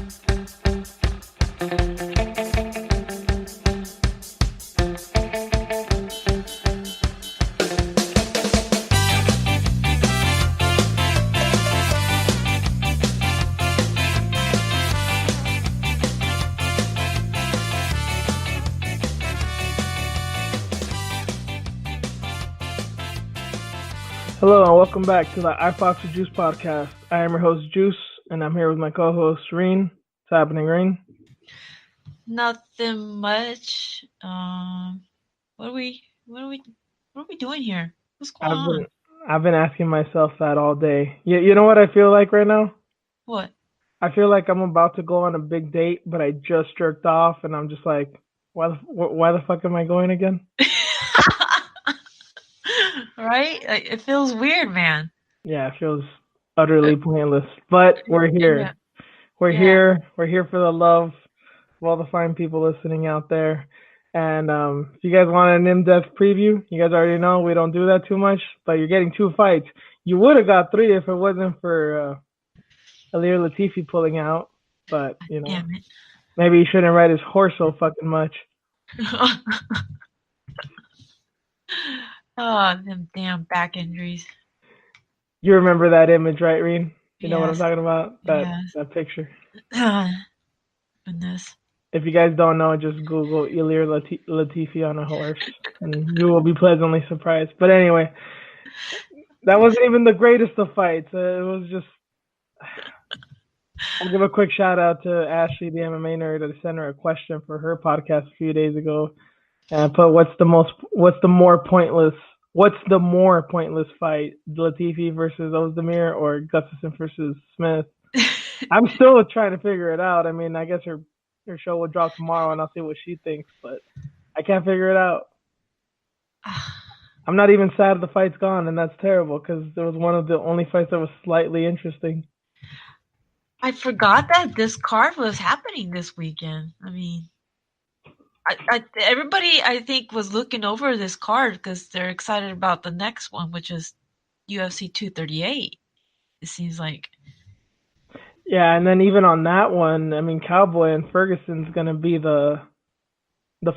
Hello and welcome back to the iFox with Juice podcast. I am your host Juice, and I'm here with my co-host Reen. What's happening, Reen? Nothing much. What are we doing here? What's going on? I've been asking myself that all day. You know what I feel like right now? What? I feel like I'm about to go on a big date, but I just jerked off, and I'm just like, why the fuck am I going again? Right? Like, it feels weird, man. Yeah, it feels utterly pointless. But we're here. Yeah. We're Yeah. here. We're here for the love of all the fine people listening out there. And if you guys want an in-depth preview, you guys already know we don't do that too much, but you're getting 2 fights. You would have got 3 if it wasn't for Ilir Latifi pulling out. But, you know, Damn it. maybe he shouldn't ride his horse so fucking much. Oh, them damn back injuries. You remember that image, right, Reen? You know what I'm Yes. talking about? Yes. That picture. Goodness. If you guys don't know, just Google Ilir Latifi on a horse, and you will be pleasantly surprised. But anyway, that wasn't even the greatest of fights. It was just. I'll give a quick shout out to Ashley, the MMA nerd. I sent her a question for her podcast a few days ago, and I put, "What's the more pointless fight, Latifi versus Ozdemir or Gustafsson versus Smith?" I'm still trying to figure it out. I mean, I guess her show will drop tomorrow, and I'll see what she thinks, but I can't figure it out. I'm not even sad the fight's gone, and that's terrible because it was one of the only fights that was slightly interesting. I forgot that this card was happening this weekend. I mean, everybody, I think, was looking over this card because they're excited about the next one, which is UFC 238. It seems like. Yeah, and then even on that one, I mean, Cowboy and Ferguson's gonna be the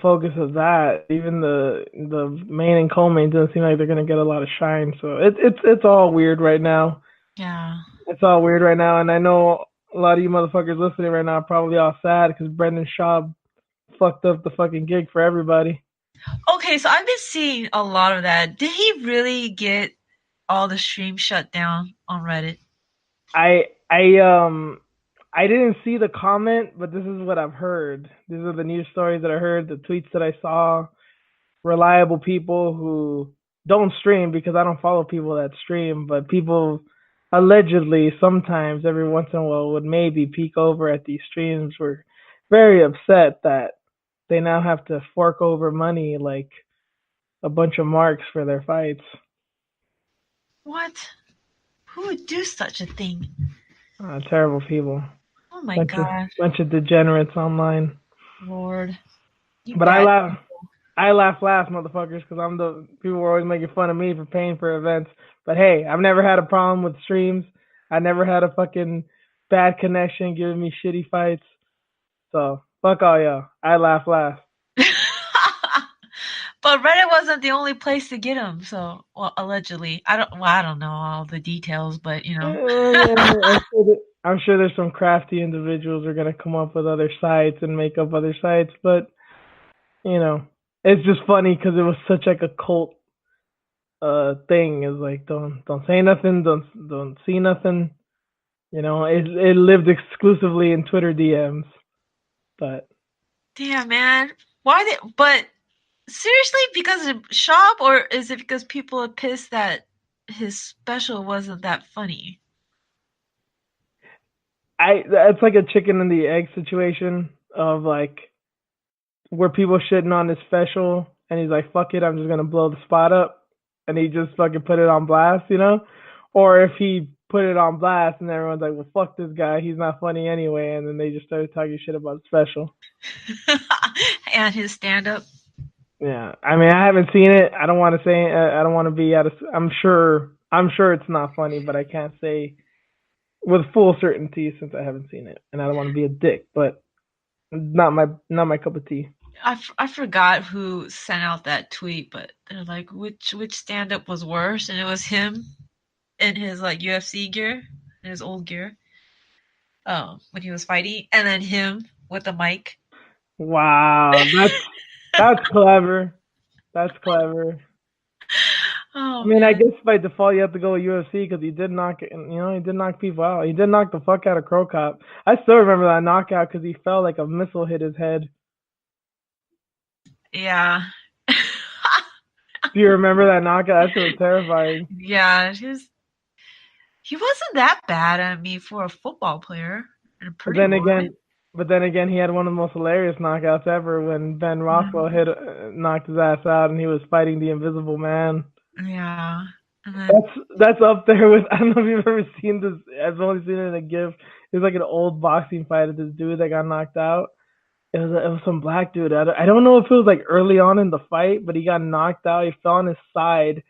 focus of that. Even the main and co-main doesn't seem like they're gonna get a lot of shine. So it's all weird right now. Yeah. It's all weird right now, and I know a lot of you motherfuckers listening right now are probably all sad because Brendan Schaub fucked up the fucking gig for everybody. Okay, so I've been seeing a lot of that. Did he really get all the streams shut down on Reddit? I didn't see the comment, but this is what I've heard. These are the news stories that I heard, the tweets that I saw. Reliable people who don't stream, because I don't follow people that stream, but people allegedly sometimes every once in a while would maybe peek over at these streams were very upset that they now have to fork over money like a bunch of marks for their fights. What? Who would do such a thing? Terrible people. Oh my god. Bunch of degenerates online. Lord. But I laugh last, motherfuckers, because people were always making fun of me for paying for events. But hey, I've never had a problem with streams. I never had a fucking bad connection giving me shitty fights. So fuck all y'all. I laugh last. But Reddit wasn't the only place to get them. So, well, allegedly, I don't know all the details, but you know. I'm sure there's some crafty individuals who are gonna come up with other sites and make up other sites, but you know, it's just funny because it was such like a cult thing. It's like don't say nothing, don't see nothing. You know, it lived exclusively in Twitter DMs. But damn, man, but seriously, because of Schaub, or is it because people are pissed that his special wasn't that funny? It's like a chicken and the egg situation of like where people shitting on his special and he's like, fuck it, I'm just gonna blow the spot up, and he just fucking put it on blast, you know? Or if he put it on blast and everyone's like, well, fuck this guy, he's not funny anyway, and then they just started talking shit about the special. And his stand-up. Yeah, I mean, I haven't seen it. I don't want to say. I don't want to be out of. I'm sure it's not funny, but I can't say with full certainty since I haven't seen it, and I don't want to be a dick, but not my cup of tea. I forgot who sent out that tweet, but they're like, which stand up was worse, and it was him in his like UFC gear, in his old gear, when he was fighting, and then him with the mic. Wow, that's clever. That's clever. I Oh mean, I man, guess by default you have to go with UFC because he did knock, he did knock people out. He did knock the fuck out of Crow Cop. I still remember that knockout because he fell like a missile hit his head. yeah, Do you remember that knockout? That shit was terrifying. yeah. He wasn't that bad. I mean, for a football player and a But pretty then boy. again, he had one of the most hilarious knockouts ever when Ben Rockwell Mhm. knocked his ass out and he was fighting the Invisible Man. Yeah, and then That's up there with, I don't know if you've ever seen this. I've only seen it in a GIF. It's like an old boxing fight of this dude that got knocked out. It was some black dude. I don't know if it was like early on in the fight, but he got knocked out. He fell on his side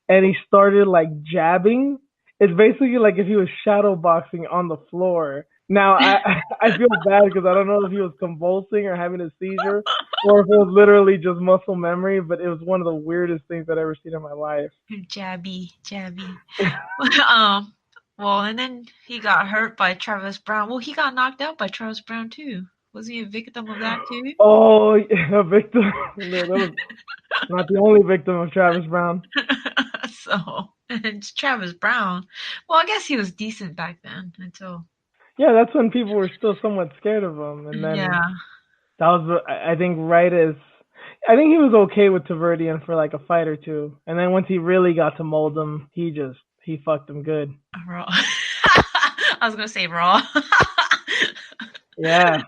and he started like jabbing. It's basically like if he was shadow boxing on the floor. Now I feel bad because I don't know if he was convulsing or having a seizure or if it was literally just muscle memory, but it was one of the weirdest things I've ever seen in my life. jabby. um, well, and then he got hurt by Travis Brown. Well, he got knocked out by Travis Brown too. Was he a victim of that too? Oh, a victim. That was not the only victim of Travis Brown. So, and it's Travis Brown. Well, I guess he was decent back then until. Yeah, that's when people were still somewhat scared of him, and then Yeah, that was, I think, right as I think he was okay with Taverdian for like a fight or two, and then once he really got to mold him, he fucked him good. raw. I was gonna say raw. Yeah,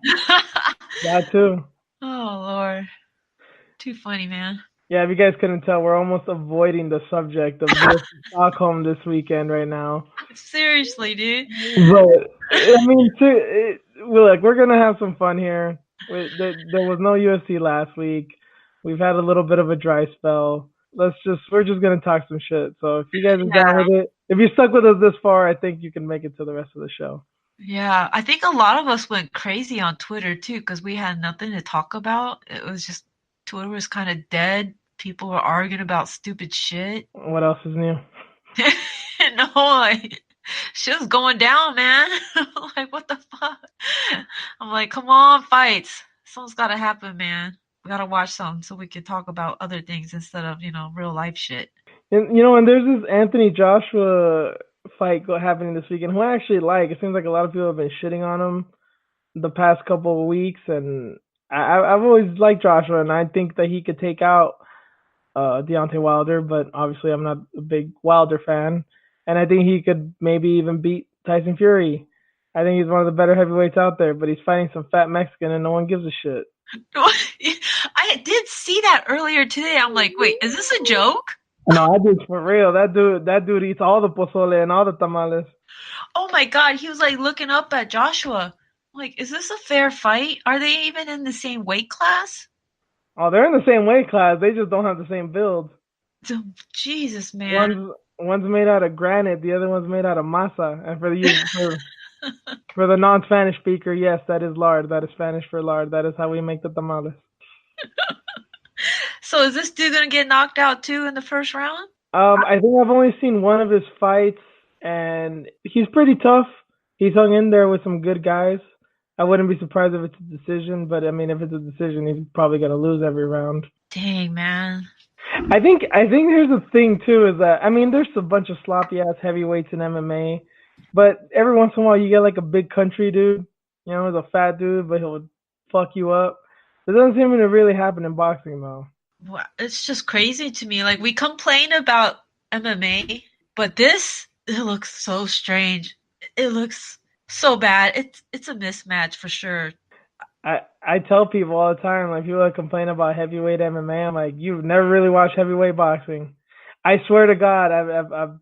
that too. Oh Lord, too funny, man. Yeah, if you guys couldn't tell, we're almost avoiding the subject of UFC Stockholm this weekend right now. Seriously, dude. But I mean, we're gonna have some fun here. There was no UFC last week. We've had a little bit of a dry spell. We're just gonna talk some shit. So if you guys are down with it, if you stuck with us this far, I think you can make it to the rest of the show. Yeah, I think a lot of us went crazy on Twitter too because we had nothing to talk about. It was just Twitter was kind of dead. People were arguing about stupid shit. What else is new? No, like shit was going down, man. Like what the fuck? I'm like, come on, fights. Something's got to happen, man. We gotta watch something so we can talk about other things instead of real life shit. And there's this Anthony Joshua fight happening this weekend, who I actually like. It seems like a lot of people have been shitting on him the past couple of weeks, and I've always liked Joshua, and I think that he could take out Deontay Wilder, but obviously I'm not a big Wilder fan, and I think he could maybe even beat Tyson Fury. I think he's one of the better heavyweights out there, but he's fighting some fat Mexican, and no one gives a shit. I did see that earlier today. I'm like, wait, is this a joke? No, that dude's for real. That dude eats all the pozole and all the tamales. Oh my god, he was like looking up at Joshua. I'm like, is this a fair fight? Are they even in the same weight class? Oh, they're in the same weight class. They just don't have the same build. Jesus, man. One's made out of granite, the other one's made out of masa. And for the non-Spanish speaker, yes, that is lard. That is Spanish for lard. That is how we make the tamales. So is this dude gonna get knocked out too in the first round? I think I've only seen one of his fights, and he's pretty tough. He's hung in there with some good guys. I wouldn't be surprised if it's a decision, but I mean, if it's a decision, he's probably gonna lose every round. Dang, man. I think here's the thing too is that I mean, there's a bunch of sloppy ass heavyweights in MMA, but every once in a while you get like a big country dude, he's a fat dude, but he'll fuck you up. That doesn't seem to really happen in boxing though. It's just crazy to me. Like we complain about MMA, but this it looks so strange. It looks so bad. It's a mismatch for sure. I tell people all the time, like people that complain about heavyweight MMA, I'm like, you've never really watched heavyweight boxing. I swear to God, I've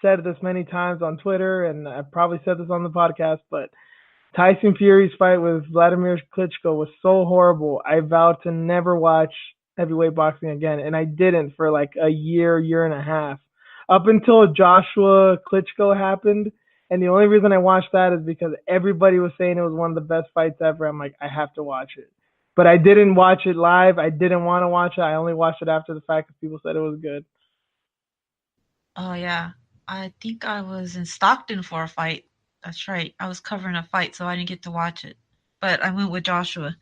said this many times on Twitter, and I've probably said this on the podcast, but Tyson Fury's fight with Vladimir Klitschko was so horrible. I vowed to never watch heavyweight boxing again, and I didn't for like a year and a half, up until Joshua Klitschko happened, And the only reason I watched that is because everybody was saying it was one of the best fights ever. I'm like, I have to watch it. But I didn't watch it live. I didn't want to watch it. I only watched it after the fact because people said it was good. Oh yeah. I think I was in Stockton for a fight. That's right. I was covering a fight, so I didn't get to watch it. But I went with Joshua.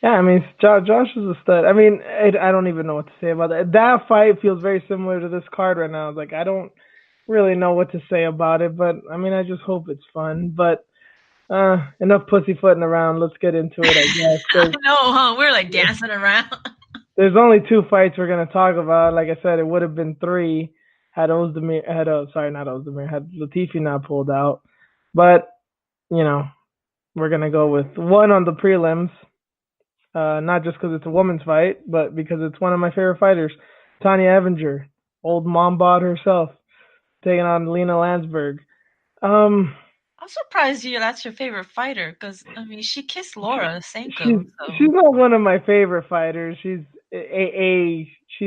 Yeah, I mean, Josh is a stud. I mean, I don't even know what to say about that. That fight feels very similar to this card right now. Like, I don't really know what to say about it, but I mean, I just hope it's fun. But enough pussyfooting around. Let's get into it, I guess, I because know, huh? We're like dancing around. there's only two fights we're gonna talk about. Like I said, it would have been three had sorry, not Ozdemir, had Latifi not pulled out. But you know, we're gonna go with one on the prelims. Not just because it's a woman's fight, but because it's one of my favorite fighters, Tanya Evinger, old mom bod herself, taking on Lena Landsberg. Um, I'm surprised that's your favorite fighter, because I mean she kissed she, Laura she's Sanko, she's so not one of my favorite fighters. She's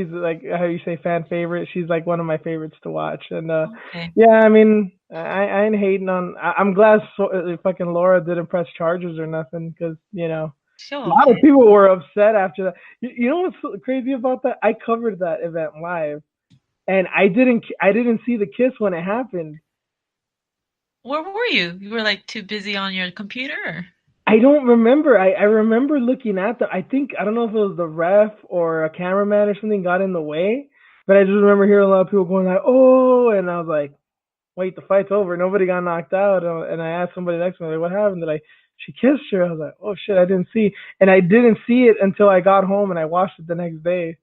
like how you say fan favorite. She's like one of my favorites to watch. And okay. yeah, I mean I ain't hating on. I'm glad fucking Laura didn't press charges or nothing because a Sure, lot of okay. people were upset after that. You know what's so crazy about that? I covered that event live, and I didn't see the kiss when it happened. Where were you? You were like too busy on your computer? Or? I don't remember. I remember looking at the. I don't know if it was the ref or a cameraman or something got in the way, but I just remember hearing a lot of people going like, "Oh," and I was like, "Wait, the fight's over. Nobody got knocked out." And I asked somebody next to me, like, "What happened?" They're like, "She kissed her." I was like, "Oh shit, I didn't see." And I didn't see it until I got home and I watched it the next day.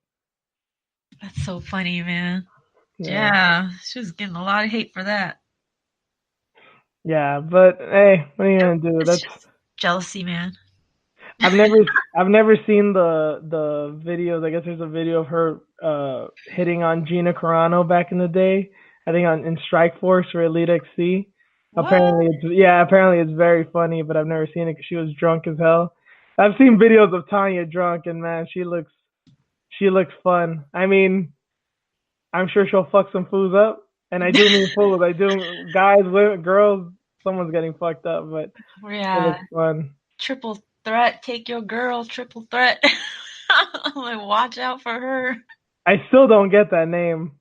That's so funny, man. Yeah. Yeah, she was getting a lot of hate for that. Yeah, but hey, what are you gonna do? It's That's just jealousy, man. I've never I've never seen the videos. I guess there's a video of her hitting on Gina Carano back in the day. I think in Strike Force or Elite XC. What? Apparently it's very funny, but I've never seen it because she was drunk as hell. I've seen videos of Tanya drunk, and man, she looks fun. I mean, I'm sure she'll fuck some fools up, and I do mean fools. I do guys, women, girls. Someone's getting fucked up, but it Yeah, looks fun. triple threat. Take your girl. Triple threat. I'm like, watch out for her. I still don't get that name.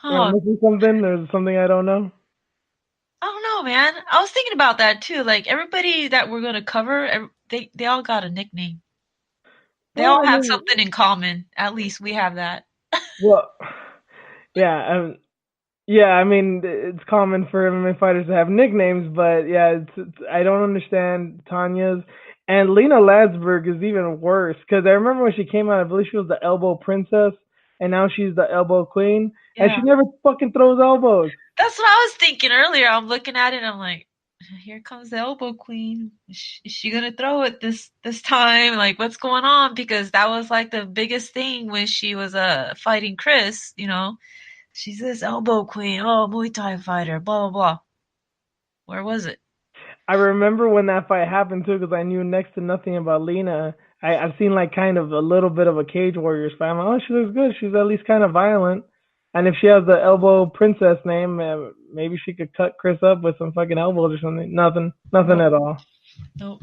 Am I Oh, missing something? There's something I don't know. I don't know, man. I was thinking about that too. Like everybody that we're gonna cover, they all got a nickname. They Well, all I have mean, something in common. At least we have that. well, yeah, yeah. I mean, it's common for MMA fighters to have nicknames, but yeah, I don't understand Tanya's. And Lena Landsberg is even worse because I remember when she came out, I believe she was the Elbow Princess, and now she's the Elbow Queen, and Yeah. she never fucking throws elbows. That's what I was thinking earlier. I'm looking at it and I'm like, here comes the elbow queen. Is she gonna throw it this time? Like, what's going on? Because that was like the biggest thing when she was fighting Chris. She's this elbow queen. Oh, Muay Thai fighter. Blah blah blah. Where was it? I remember when that fight happened too, because I knew next to nothing about Lena. I've seen like kind of a little bit of a Cage Warriors fight. I'm like, oh, she looks good. She's at least kind of violent. And if she has the Elbow Princess name, maybe she could cut Chris up with some fucking elbows or something. Nothing Nope, at all. nope.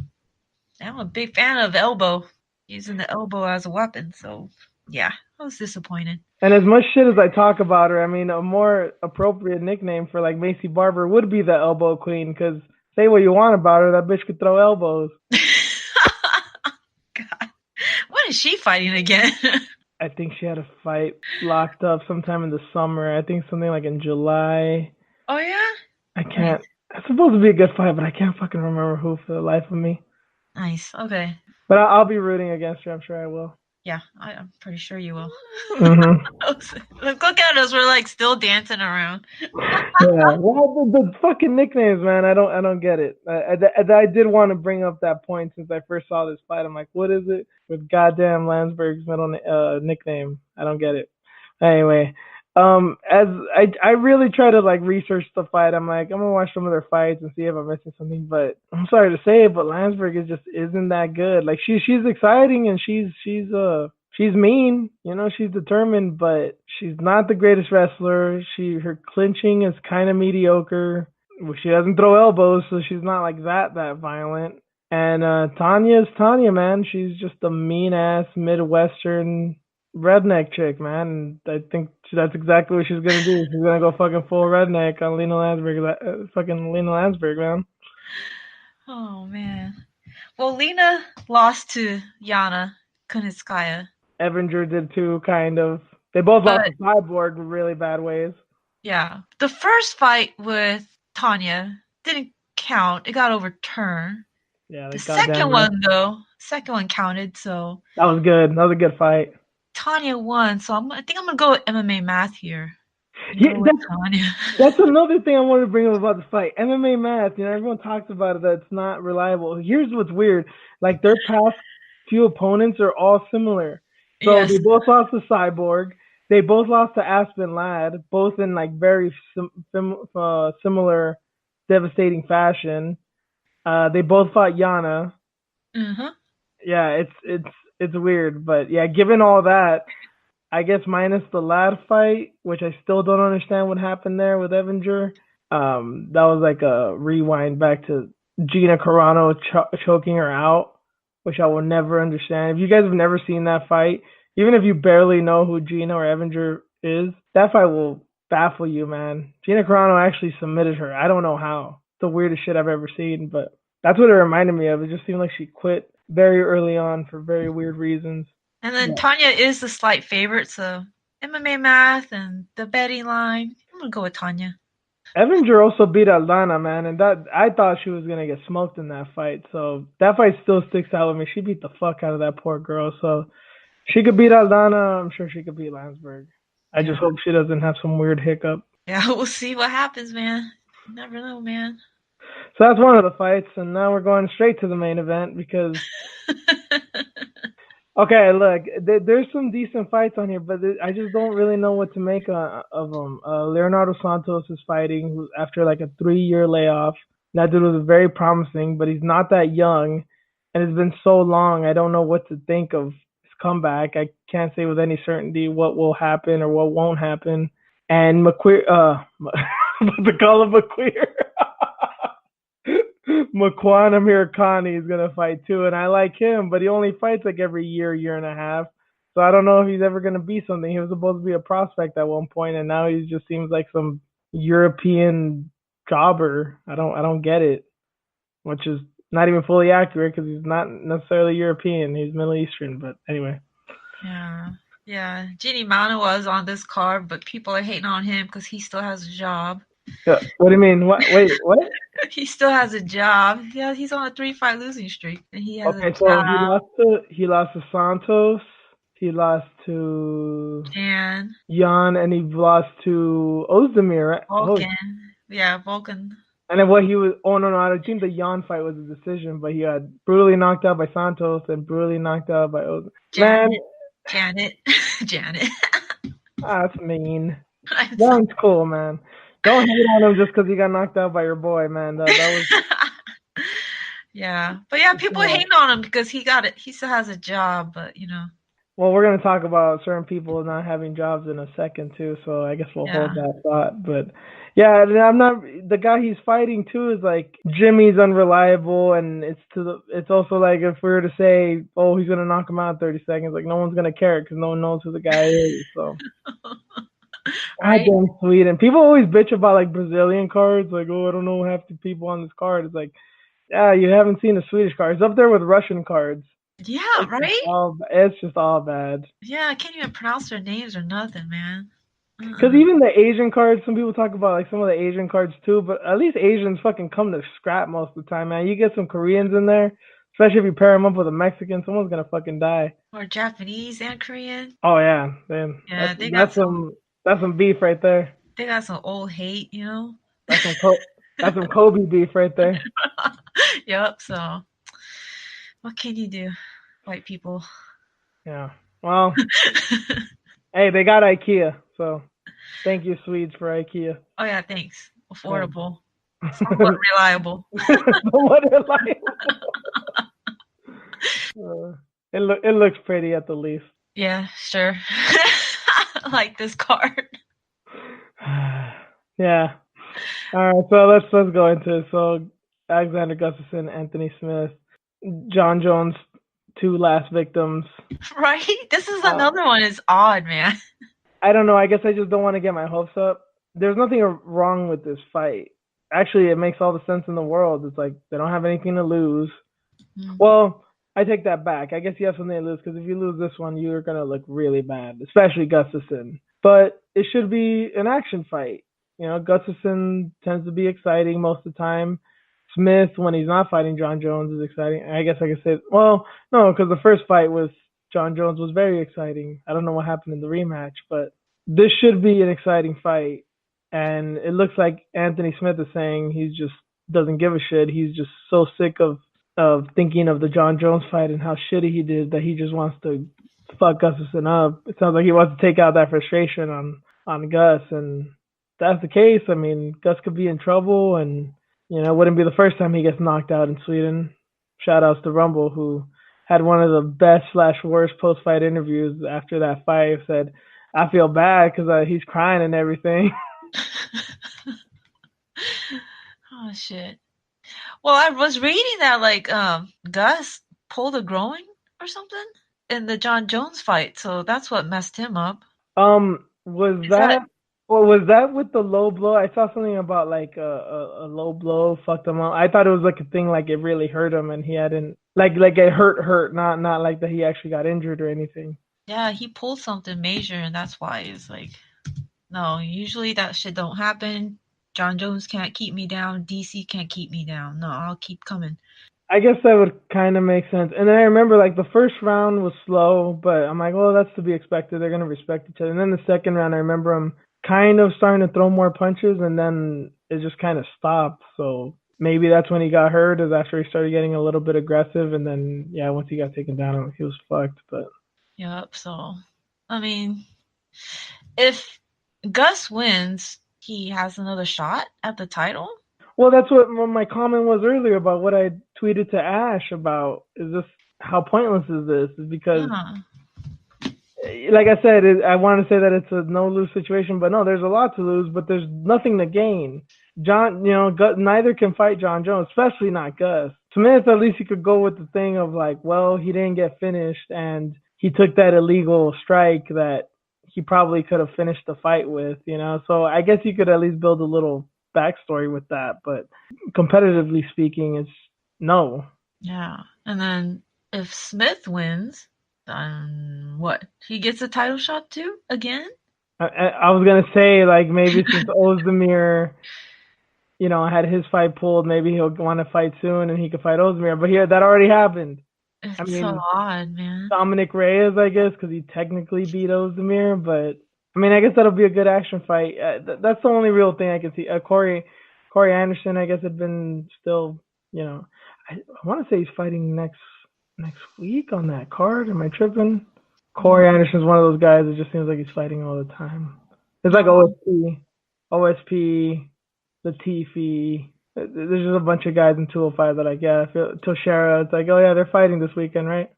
I'm a big fan of elbow, using the elbow as a weapon. So yeah, I was disappointed. And as much shit as I talk about her, I mean, a more appropriate nickname for like Macy Barber would be the Elbow Queen. Because say what you want about her, that bitch could throw elbows. God, what is she fighting again? I think she had a fight locked up sometime in the summer. I think something like in July. Oh yeah, I nice, can't. It's supposed to be a good fight, but I can't fucking remember who for the life of me. nice. Okay, But I'll be rooting against her. I'm sure I will. yeah, I'm pretty sure you will. Hmm. Look at us, we're like still dancing around. Yeah. Well, the fucking nicknames, man. I don't get it. I did want to bring up that point since I first saw this fight. I'm like, what is it with goddamn Landsberg's middle nickname? I don't get it. Anyway, as I really try to like research the fight. I'm like, I'm gonna watch some of their fights and see if I'm missing something. But I'm sorry to say it, but Landsberg is just isn't that good. Like she's exciting and she's she's mean, she's determined, but she's not the greatest wrestler. Her clinching is kind of mediocre. She doesn't throw elbows, so she's not like that violent. And Tanya's Tanya, man. She's just a mean ass Midwestern redneck chick, man. And I think that's exactly what she's gonna do. She's gonna go fucking full redneck on Lena Landsberg, fucking Lena Landsberg, man. Oh man. Well, Lena lost to Yana Kunitskaya. Evinger did too, kind of. They both lost But to Cyborg in really bad ways. yeah, the first fight with Tanya didn't count. It got overturned. Yeah, The goddamn second right. one though, second one counted. So That was good. That was a good fight. Tanya won. So I think I'm gonna go with MMA math here. Yeah, Go with Tanya. that's another thing I wanted to bring up about the fight. MMA math, everyone talks about it, that it's not reliable. Here's what's weird. Like, their past few opponents are all similar. So Yes. they both lost to Cyborg. They both lost to Aspen Ladd, both in like very similar, devastating fashion. They both fought Yana. Uh-huh. Yeah, it's weird, but yeah, given all that, I guess minus the Ladd fight, which I still don't understand what happened there with Evinger. That was like a rewind back to Gina Carano choking her out, which I will never understand. If you guys have never seen that fight, even if you barely know who Gina or Evinger is, that fight will baffle you, man. Gina Carano actually submitted her. I don't know how. It's the weirdest shit I've ever seen, but that's what it reminded me of. It just seemed like she quit very early on for very weird reasons. And then Yeah. Tanya is the slight favorite, so MMA math and the betting line. I'm gonna go with Tanya. Evinger also beat Aldana, man, and that I thought she was gonna get smoked in that fight. So that fight still sticks out with me. She beat the fuck out of that poor girl. So she could beat Aldana. I'm sure she could beat Landsberg. I just hope she doesn't have some weird hiccup. Yeah, we'll see what happens, man. You never know, man. So that's one of the fights, and now we're going straight to the main event because okay, look, there's some decent fights on here, but I just don't really know what to make of them. Leonardo Santos is fighting after like a 3-year layoff. That dude was very promising, but he's not that young, and it's been so long. I don't know what to think of his comeback. I can't say with any certainty what will happen or what won't happen. And McQueer, the call of McQueer. Makwan Amirkhani is gonna fight too, and I like him, but he only fights like every year and a half. So I don't know if he's ever gonna be something. He was supposed to be a prospect at one point, and now he just seems like some European jobber. I don't get it, which is not even fully accurate because he's not necessarily European. He's Middle Eastern, but anyway. Yeah. Ginny Mano was on this card, but people are hating on him because he still has a job. Yeah. What do you mean? What? Wait, what? He still has a job. Yeah, he's on a 3-fight losing streak, and he has Okay, a so job. he lost to Santos. He lost to And Jan, and he lost to Ozdemir. Right? Vulcan. Yeah, Vulcan. And then what he was? Oh no, I think the Jan fight was a decision, but he got brutally knocked out by Santos and brutally knocked out by Ozdemir. Man, Janet. that's mean. Jan's cool, man. Don't hate on him just because he got knocked out by your boy, man. That was. Yeah, but yeah, people are hating on him because he got it. He still has a job, but Well, we're gonna talk about certain people not having jobs in a second too, so I guess we'll hold that thought. But yeah, I'm not. The guy he's fighting too is like Jimmy's unreliable, and it's also like if we were to say, oh, he's gonna knock him out in 30 seconds, like no one's gonna care because no one knows who the guy is. So. Right? Goddamn Sweden. People always bitch about like Brazilian cards, like, oh, I don't know half the people on this card. It's like, yeah, you haven't seen the Swedish card. It's up there with Russian cards. Yeah, it's right? It's just all bad. Yeah, I can't even pronounce their names or nothing, man. Because even the Asian cards, some people talk about like some of the Asian cards too, but at least Asians fucking come to scrap most of the time, man. You get some Koreans in there, especially if you pair them up with a Mexican, someone's gonna fucking die. Or Japanese and Korean. Oh yeah, man. Yeah, that's some beef right there. They got some old hate, That's some Kobe beef right there. Yep. So, what can you do, white people? Yeah. Well, hey, they got IKEA, so thank you, Swedes, for IKEA. Oh yeah, thanks. Affordable, somewhat reliable. Somewhat reliable. It looks pretty at the least. Yeah, sure. I like this card. Yeah. All right, so let's go into it. So Alexander Gustafsson, Anthony Smith, John Jones, two last victims. Right? This is Uh, another one. It's odd, man. I don't know. I guess I just don't want to get my hopes up. There's nothing wrong with this fight. Actually, it makes all the sense in the world. It's like they don't have anything to lose. Mm. Well, I take that back. I guess you have something to lose because if you lose this one, you're gonna look really bad, especially Gustafsson. But it should be an action fight. You know, Gustafsson tends to be exciting most of the time. Smith, when he's not fighting John Jones, is exciting. I guess I could say, well, no, because the first fight with John Jones was very exciting. I don't know what happened in the rematch, but this should be an exciting fight. And it looks like Anthony Smith is saying he just doesn't give a shit. He's just so sick of thinking of the John Jones fight and how shitty he did that he just wants to fuck Gustafsson up. It sounds like he wants to take out that frustration on Gus, and if that's the case. I mean, Gus could be in trouble, and it wouldn't be the first time he gets knocked out in Sweden. Shout outs to Rumble, who had one of the best slash worst post fight interviews after that fight. Said, "I feel bad because he's crying and everything." Oh shit. Well, I was reading that like Gus pulled a groin or something in the John Jones fight, so that's what messed him up. Was Is that that or was that with the low blow? I saw something about like a low blow fucked him up. I thought it was like a thing like it really hurt him and he hadn't like it hurt, not like that he actually got injured or anything. yeah, he pulled something major and that's why it's like no, usually that shit don't happen. John Jones can't keep me down, DC can't keep me down. No, I'll keep coming. I guess that would kind of make sense. And then I remember like the first round was slow, but I'm like, well, that's to be expected. They're gonna respect each other. And then the second round, I remember him kind of starting to throw more punches, and then it just kind of stopped. So maybe that's when he got hurt, is after he started getting a little bit aggressive, and then yeah, once he got taken down, he was fucked. But Yep, so I mean if Gus wins, he has another shot at the title. well, that's what my comment was earlier about what I tweeted to Ash about. Is this how pointless is this? Is because Yeah. like I said, I want to say that it's a no lose situation, but no, there's a lot to lose, but there's nothing to gain. John, neither can fight John Jones, especially not Gus. Smith, at least he could go with the thing of like, well, he didn't get finished, and he took that illegal strike that he probably could have finished the fight with. So I guess you could at least build a little backstory with that, but competitively speaking, it's no. Yeah. And then if Smith wins, then what? He gets a title shot too again? I was gonna say like maybe since Ozdemir had his fight pulled, maybe he'll want to fight soon and he could fight Ozdemir. But yeah, that already happened. I It's so mean, odd, man. Dominic Reyes, I guess, because he technically beat Ozdemir. But I mean, I guess that'll be a good action fight. That's the only real thing I can see. Corey Anderson, I guess, had been still, I want to say he's fighting next week on that card. Am I tripping? Corey Anderson's one of those guys that just seems like he's fighting all the time. It's like No. OSP, Latifi. There's just a bunch of guys in 205 that I get. Toshera, it's like, oh yeah, they're fighting this weekend, right?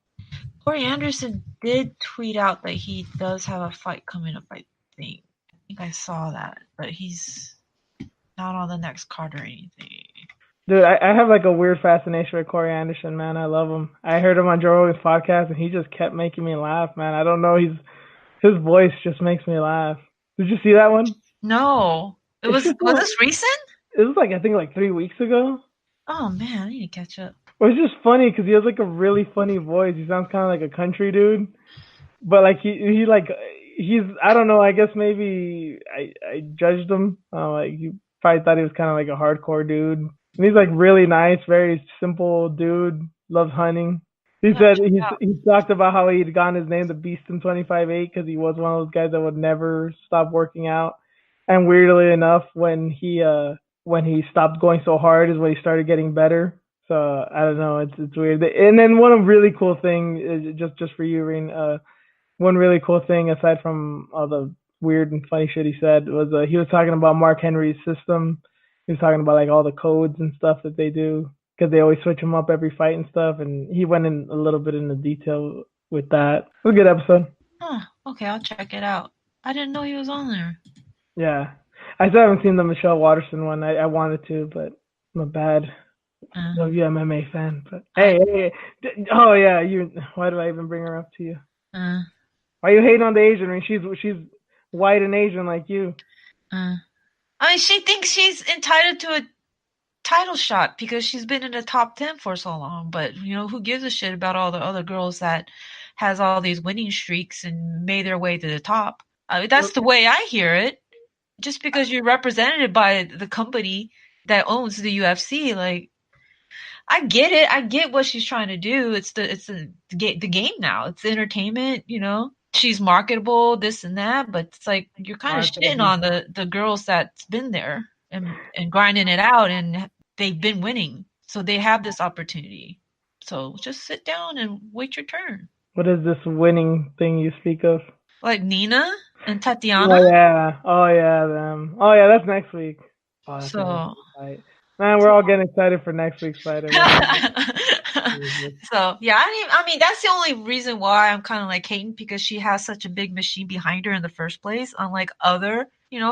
Corey Anderson did tweet out that he does have a fight coming up, I think. I think I saw that, but he's not on the next card or anything. Dude, I have like a weird fascination with Corey Anderson, man. I love him. I heard him on Joe Rogan's podcast, and he just kept making me laugh, man. I don't know, his voice just makes me laugh. Did you see that one? No. Was this recent? It was like I think like 3 weeks ago. Oh man, I need to catch up. It was just funny because he has like a really funny voice. He sounds kind of like a country dude, but like he's I don't know. I guess maybe I judged him. Like he probably thought he was kind of like a hardcore dude. And he's like really nice, very simple dude. Loves hunting. He said he talked about how he'd gotten his name the Beast in 25-8 because he was one of those guys that would never stop working out. And weirdly enough, when he stopped going so hard is when he started getting better. So I don't know, it's weird. And then one really cool thing is just for you, Reen. One really cool thing aside from all the weird and funny shit he said was he was talking about Mark Henry's system. He was talking about like all the codes and stuff that they do because they always switch him up every fight and stuff. And he went in a little bit into detail with that. It was a good episode. Huh. Okay, I'll check it out. I didn't know he was on there. Yeah, I still haven't seen the Michelle Waterson one. I wanted to, but I'm a bad Uh, WMMA fan. But I oh yeah, you. Why do I even bring her up to you? uh Why you hating on the Asian? I mean, she's white and Asian like you. uh. I mean, she thinks she's entitled to a title shot because she's been in the top 10 for so long. But who gives a shit about all the other girls that has all these winning streaks and made their way to the top? That's the way I hear it. Just because you're represented by the company that owns the UFC, like I get it. I get what she's trying to do. The game now. It's entertainment. She's marketable, this and that. But it's like you're kind of shitting Marketable. on the girls that's been there and grinding it out, and they've been winning, so they have this opportunity. So just sit down and wait your turn. What is this winning thing you speak of? Like Nina and Oh Tatiana. yeah, oh yeah, them. Oh yeah, that's next week. Oh, that's gonna be a So good fight. Man, we're all getting excited for next week's fight. I guess. So yeah, I mean that's the only reason why I'm kind of like hating because she has such a big machine behind her in the first place, unlike other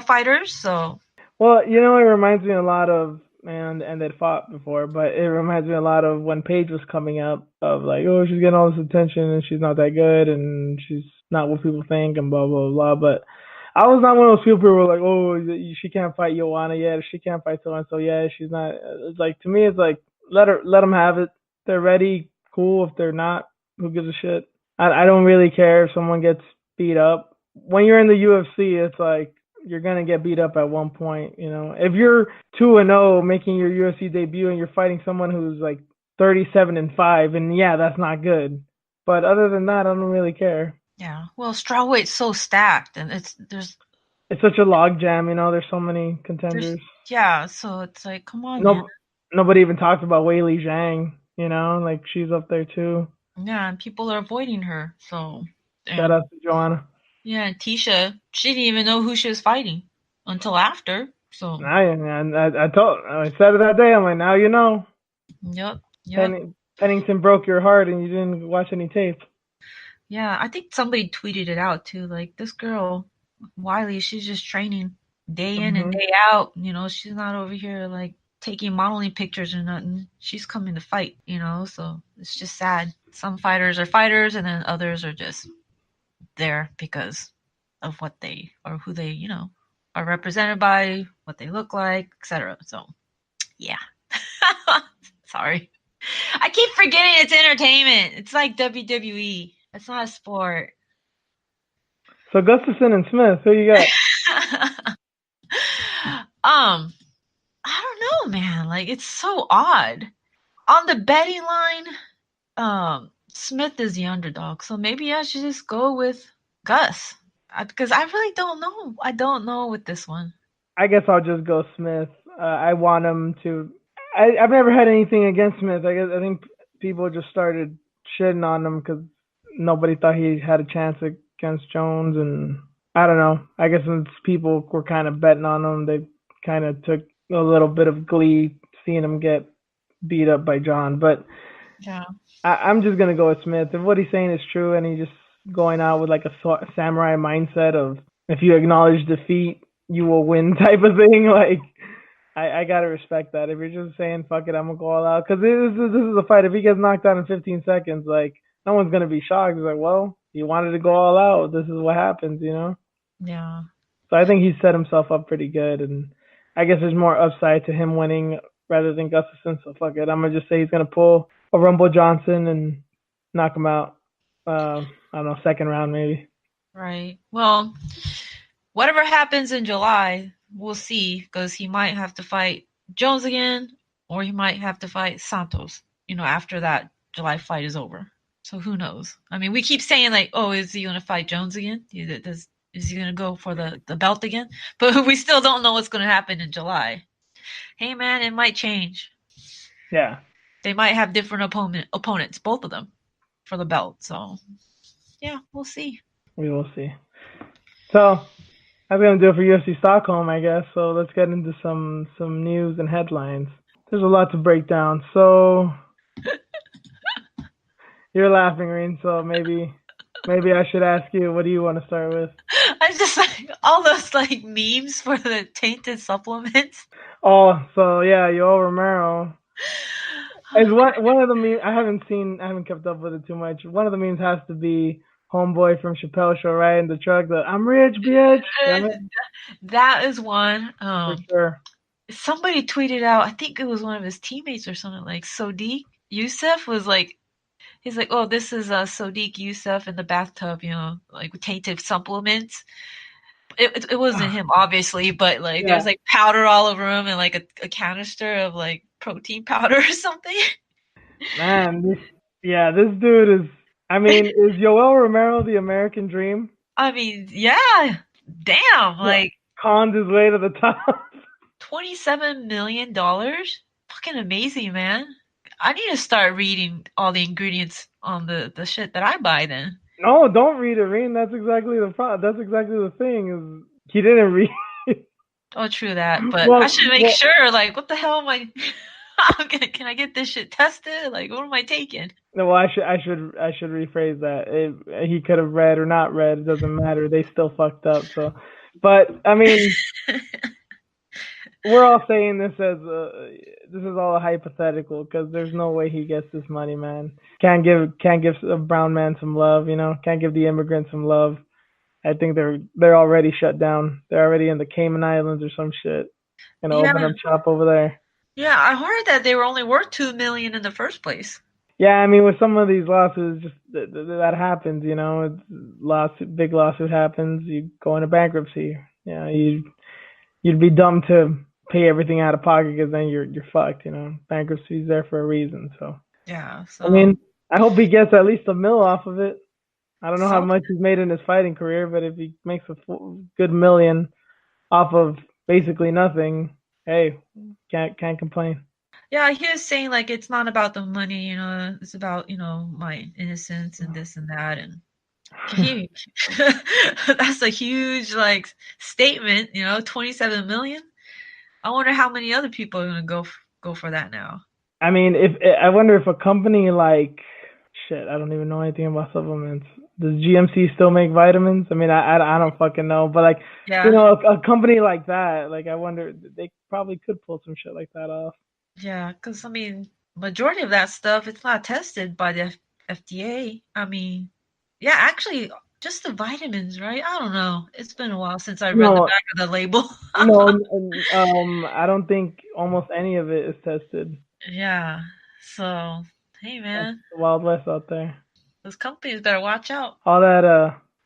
fighters. So Well, it reminds me a lot of man, and they'd fought before, but it reminds me a lot of when Paige was coming up of like, oh, she's getting all this attention and she's not that good and she's not what people think and blah blah blah. But I was not one of those people who were like, oh, she can't fight Joanna yet, or she can't fight so and so yet. She's not. It's like to me, it's like let them have it. They're ready, cool. If they're not, who gives a shit? I don't really care if someone gets beat up. When you're in the UFC, it's like you're gonna get beat up at one point. If you're 2-0 making your UFC debut and you're fighting someone who's like 37-5, and yeah, that's not good. But other than that, I don't really care. yeah, well, strawweight's so stacked, and It's such a log jam. There's so many there's contenders. yeah, so it's like, come on, man. No, nobody even talks about Weili Zhang. Like she's up there too. Yeah, and people are avoiding her. So Shout and out to Joanna. yeah, and Tisha, she didn't even know who she was fighting until after. So I said it that day. I'm like, now you know. yep, yep. Pennington broke your heart and you didn't watch any tape. Yeah, I think somebody tweeted it out too. Like this girl, Wiley, she's just training day in and Hmm. day out. She's not over here like taking modeling pictures or nothing. She's coming to fight. So it's just sad. Some fighters are fighters and then others are just there because of what they or who they are represented by, what they look like, etc. So yeah. Sorry. I keep forgetting it's entertainment. It's like WWE. It's not a sport. So Gustafson and Smith, who you got? I don't know, man. Like it's so odd. On the betting line, Smith is the underdog, so maybe I should just go with Gus. Because I really don't know. I don't know with this one. I guess I'll just go Smith. I want him to. I've never had anything against Smith. I think people just started shitting on him because nobody thought he had a chance against Jones, and I don't know. I guess since people were kind of betting on him, they kind of took a little bit of glee seeing him get beat up by John. But Yeah. I'm just gonna go with Smith. If what he's saying is true, and he's just going out with like a samurai mindset of if you acknowledge defeat, you will win type of thing. Like I gotta respect that. If you're just saying fuck it, I'm gonna go all out because this is a fight. If he gets knocked out in 15 seconds, like no one's gonna be shocked. It's like, well, he wanted to go all out. This is what happens. Yeah. So I think he set himself up pretty good, and I guess there's more upside to him winning rather than Gustafson. So fuck it, I'm gonna just say he's gonna pull a Rumble Johnson and knock him out. I don't know, second round maybe. Right. Well, whatever happens in July, we'll see because he might have to fight Jones again, or he might have to fight Santos. After that July fight is over. So who knows? I mean, we keep saying like, oh, is he going to fight Jones again? Is he going to go for the belt again? But we still don't know what's going to happen in July. Hey, man, it might change. Yeah, They might have different opponents, both of them, for the belt. So yeah, we'll see. we will see. So that's gonna do it for UFC Stockholm, I guess. So let's get into some news and headlines. There's a lot to break down. So you're laughing, Reen. So maybe Maybe I should ask you, what do you want to start with? I just like all those like memes for the tainted supplements. Oh, so yeah, Yoel Romero. Is one of the memes I haven't kept up with it too much. One of the memes has to be homeboy from Chappelle Show, right? In the truck, the I'm rich, bitch. Right? That is one. For sure. Somebody tweeted out, I think it was one of his teammates or something, like Sodiq Youssef was like, he's like, oh, this is Sodiq Youssef in the bathtub, like with tainted supplements. It wasn't him, obviously, but like Yeah, there's like powder all over him and like a canister of like protein powder or something. man. This dude is. I mean, is Yoel Romero the American dream? I mean, yeah, damn, Yeah. like Conned his way to the top. $27 million. Fucking amazing, man. I need to start reading all the ingredients on the shit that I buy then. No, don't read it, Reen. That's exactly the That's exactly the thing. Is he didn't read. Oh, true that, but I well, should make well, sure. Like, what the hell am I? Can I get this shit tested? Like, what am I taking? no, well, I should rephrase that. He could have read or not read. It doesn't matter. They still fucked up. So, but I mean, we're all saying this is all a hypothetical because there's no way he gets this money, man. Can't give a brown man some love, Can't give the immigrants some love. I think they're already shut down. They're already in the Cayman Islands or some shit. Gonna Yeah, open up shop over there. yeah. I heard that they were only worth 2 million in the first place. Yeah, I mean, with some of these lawsuits, just that happens. Big lawsuit happens. You go into bankruptcy. You'd be dumb to pay everything out of pocket because then you're fucked. Bankruptcy's there for a reason. So Yeah. I So mean, I hope he gets at least a mil off of it. I don't know how some. much he's made in his fighting career, but if he makes a good million off of basically nothing, hey, can't complain. Yeah, he was saying like it's not about the money. It's about my innocence and this and that and he. That's a huge like statement. 27 million. I wonder how many other people are gonna go for that now. I mean, if I wonder if a company like shit, I don't even know anything about supplements. Does GMC still make vitamins? I mean, I don't fucking know, but like, Yeah, a company like that, like, I wonder they probably could pull some shit like that off. yeah, because I mean, majority of that stuff it's not tested by the FDA. I mean, yeah, actually, just the vitamins, right? I don't know. It's been a while since I read the No, back of the label. I don't think almost any of it is tested. Yeah. So, hey, That's man, the Wild West out there. those companies better watch out. All that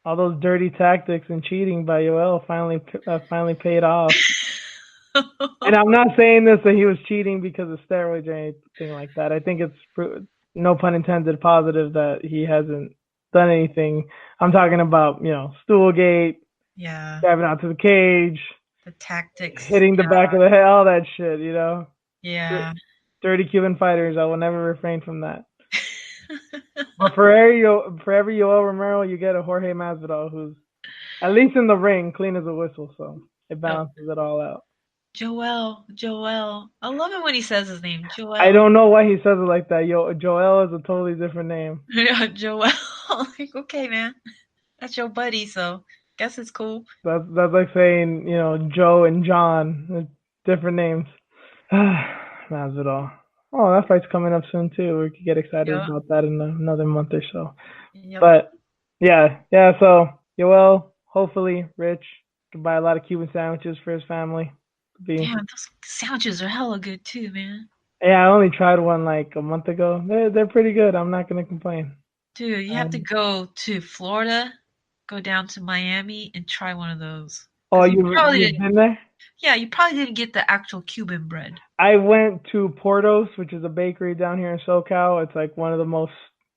all those dirty tactics and cheating by Yoel finally paid off. And I'm not saying this that he was cheating because of steroids or anything like that. I think it's no pun intended positive that he hasn't done anything. I'm talking about Stoolgate, Yeah, driving out to the cage, the tactics. hitting the back of the head, all that shit. Yeah. Dirty Cuban fighters. I will never refrain from that. But for every Yoel Romero, you get a Jorge Masvidal who's at least in the ring clean as a whistle. So it Oh, balances it all out. Joel. I love it when he says his name, I Joel. don't know why he says it like that. Joel is a totally different name. Yeah, Joel. Like, okay, man, that's your buddy, so guess it's cool. That's like saying Joe and John, different names. Masvidal. Oh, that fight's coming up soon too. We could get excited Yeah, about that in another month or so. yep. But yeah. So Yoel, hopefully rich, can buy a lot of Cuban sandwiches for his family. Be Damn, those sandwiches are hella good too, man. Yeah, I only tried one like a month ago. They're pretty good. I'm not gonna complain. Dude, you have to Um, go to Florida, go down to Miami, and try one of those. oh, Because you've been there? you probably didn't get the actual Cuban bread. I went to Portos, which is a bakery down here in SoCal. It's like one of the most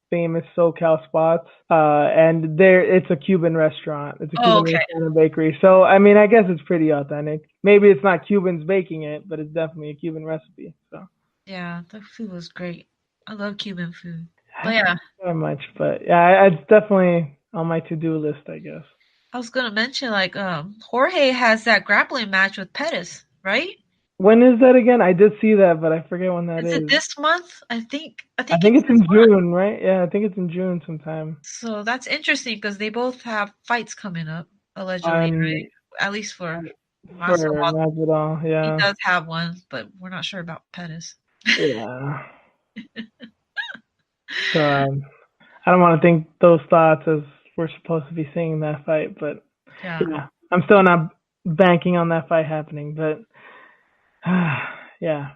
famous SoCal spots. And it's a Cuban restaurant. It's a Oh, Cuban okay. restaurant and bakery. So I mean, I guess it's pretty authentic. Maybe it's not Cubans baking it, but it's definitely a Cuban recipe. So Yeah, the food was great. I love Cuban food. But yeah, very much, but yeah, it's definitely on my to-do list, I guess. I was gonna mention like Jorge has that grappling match with Pettis, right? When is that again? I did see that, but I forget when that Is it is. this month? I I think think it's it's this in month. June, right? Yeah, I think it's in June sometime. So that's interesting because they both have fights coming up, allegedly, On right? At least for for Masvidal. Masvidal, He yeah, does have one, but we're not sure about Pettis. yeah. So I don't want to think those thoughts as we're supposed to be seeing that fight, but Yeah. yeah, I'm still not banking on that fight happening. But yeah.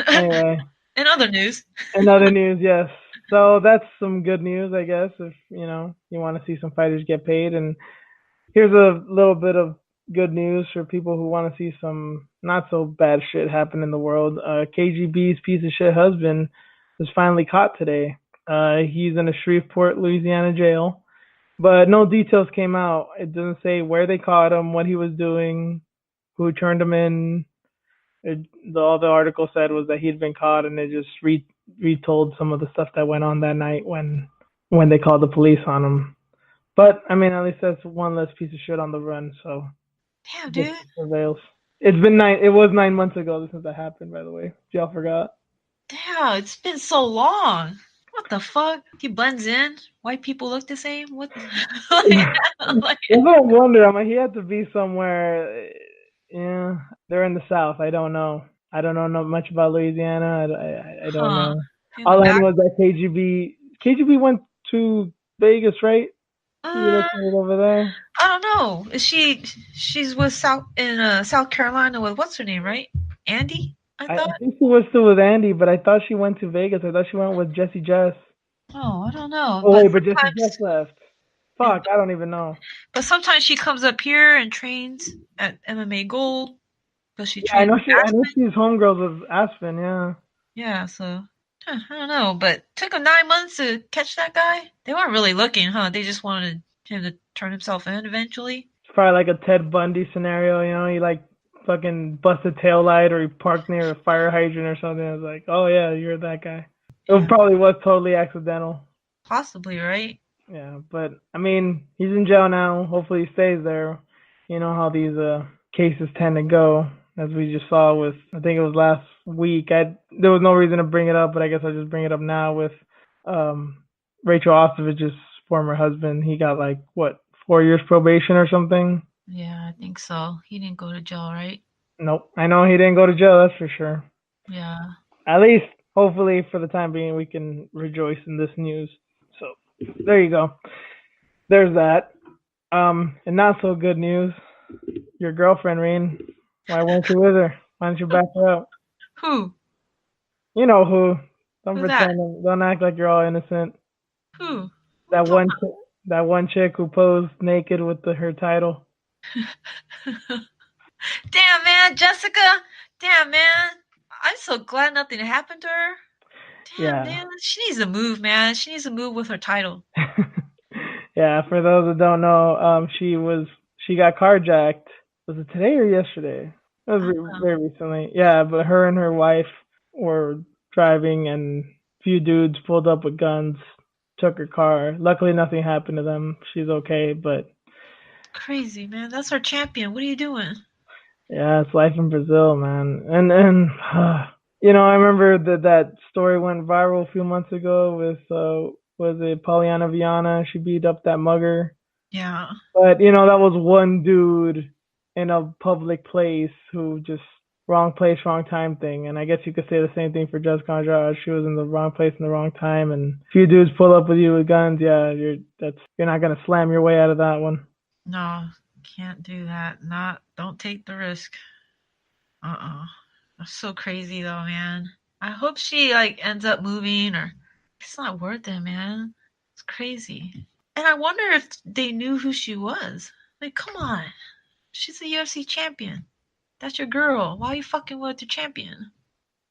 Anyway, In other news, in other news, yes. So that's some good news, I guess. If you want to see some fighters get paid, and here's a little bit of good news for people who want to see some not so bad shit happen in the world. KGB's piece of shit husband was finally caught today. He's in a Shreveport, Louisiana jail, but no details came out. It doesn't say where they caught him, what he was doing, who turned him in. All the article said was that he'd been caught, and they just retold some of the stuff that went on that night when they called the police on him. But I mean, at least that's one less piece of shit on the run. So damn, dude. justice prevails. It's been 9. It was 9 months ago since that happened. By the way, if y'all forgot. Damn, it's been so long. What the fuck? He blends in. White people look the same. What? like, like, That's what I wonder. I mean, he had to be somewhere. Yeah, they're in the South. I don't know. I don't know not much about Louisiana. I don't huh? know. In the All I back. know is that KGB went to Vegas, right? He Uh, relocated over there. I don't know. Is she? She's with South Carolina with what's her name, right? Andy. I I thought. think she was still with Andy, but I thought she went to Vegas. I thought she went with Jesse Jess. Oh, I don't know. Oh But wait, but Jesse sometimes, Jess left. and Fuck, I don't even know. but sometimes she comes up here and trains at MMA Gold. But she Yeah, I trained know with she. I know Aspen. she's homegirls with Aspen. Yeah. Yeah, so I don't know. But took them 9 months to catch that guy. They weren't really looking, huh? They just wanted him to turn himself in eventually. It's probably like a Ted Bundy scenario. He like fucking busted tail light or he parked near a fire hydrant or something. It's like, oh yeah, you're that guy. It Yeah, probably was totally accidental. possibly, right? Yeah, but I mean, he's in jail now. Hopefully, he stays there. You know how these cases tend to go, as we just saw with. I think it was last week. There was no reason to bring it up, but I guess I'll just bring it up now with um, Rachel Ostovich's former husband. He got like what 4 years probation or something. Yeah, I think so. He didn't go to jail, right? Nope, I know he didn't go to jail. That's for sure. Yeah. At least, hopefully, for the time being, we can rejoice in this news. So there you go. There's that. And not so good news. Your girlfriend, Reen. Why weren't you with her? Why didn't you back her up? Who? You know who. Don't Who that? pretend. Don't act like you're all innocent. Who? Who you That talking one. That one chick who posed naked with her title. about? Damn, man, Jessica. Damn, man. I'm so glad nothing happened to her. Damn, Yeah. man. She needs to move, man. She needs to move with her title. Yeah. For those that don't know, she got carjacked. Was it today or yesterday? It was very recently. Yeah, but her and her wife were driving, and a few dudes pulled up with guns, took her car. Luckily, nothing happened to them. She's okay, but Crazy, man. That's our champion. What are you doing? yeah, it's life in Brazil, man. And I remember that story went viral a few months ago with was it Pollyanna Viana? She beat up that mugger. Yeah. But that was one dude in a public place who just wrong place, wrong time thing. And I guess you could say the same thing for Jessica Andrade. She was in the wrong place in the wrong time. And a few dudes pull up with you with guns. Yeah, you're not gonna slam your way out of that one. No, can't do that. Don't take the risk. Uh-uh. That's so crazy though, man. I hope she like ends up moving or it's not worth it, man. It's crazy. And I wonder if they knew who she was. Like, come on. She's a UFC champion. That's your girl. Why are you fucking with the champion?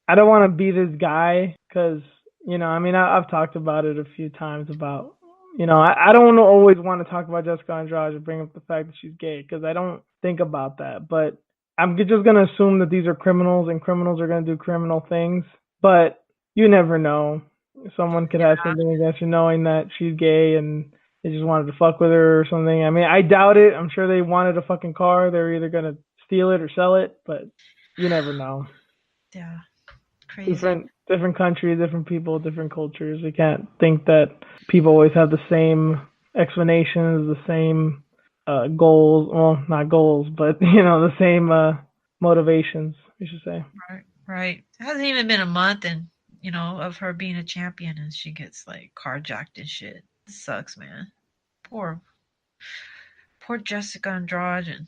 I don't want to be this guy because I mean, I've talked about it a few times about I don't always want to talk about Jessica Andrade and bring up the fact that she's gay because I don't think about that. But I'm just gonna assume that these are criminals and criminals are gonna do criminal things. But you never know. Someone could have something against you knowing that she's gay and they just wanted to fuck with her or something. I mean, I doubt it. I'm sure they wanted a fucking car. They're either gonna steal it or sell it. But you never know. Yeah, crazy. Different countries, different people, different cultures. We can't think that people always have the same explanations, the same goals. Well, not goals, but the same motivations. We should say. Right, right. It hasn't even been a month, and of her being a champion, and she gets like carjacked and shit. It sucks, man. Poor, poor Jessica Andrade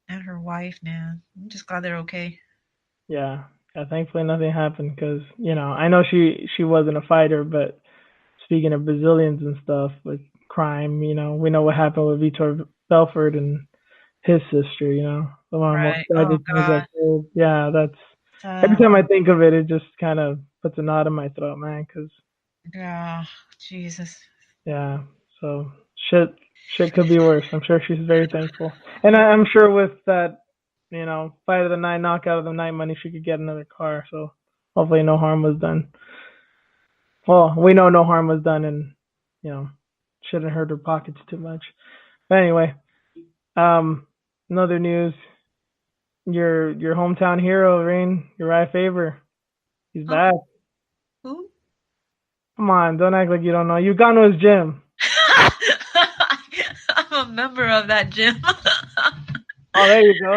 and her wife, man. I'm just glad they're okay. Yeah. Yeah. Thankfully, nothing happened because I know she wasn't a fighter, but speaking of Brazilians and stuff with crime, we know what happened with Vitor Belfort and his sister. The one of the most Right. Oh tragic things God. I've heard. Yeah, that's every Sad. time I think of it, it just kind of puts a knot in my throat, man. Because Yeah. Jesus. yeah, so shit could be worse. I'm sure she's very thankful, and I'm sure with that, fight of the night, knockout of the night money, she could get another car. So hopefully, no harm was done. Well, we know no harm was done, and you know, shouldn't hurt her pockets too much. But anyway, um, another news: your hometown hero, Rain, Uriah Faber, he's Huh? back. Who? Come on, don't act like you don't know. You've gone to his gym. I'm a member of that gym. Oh, there you go.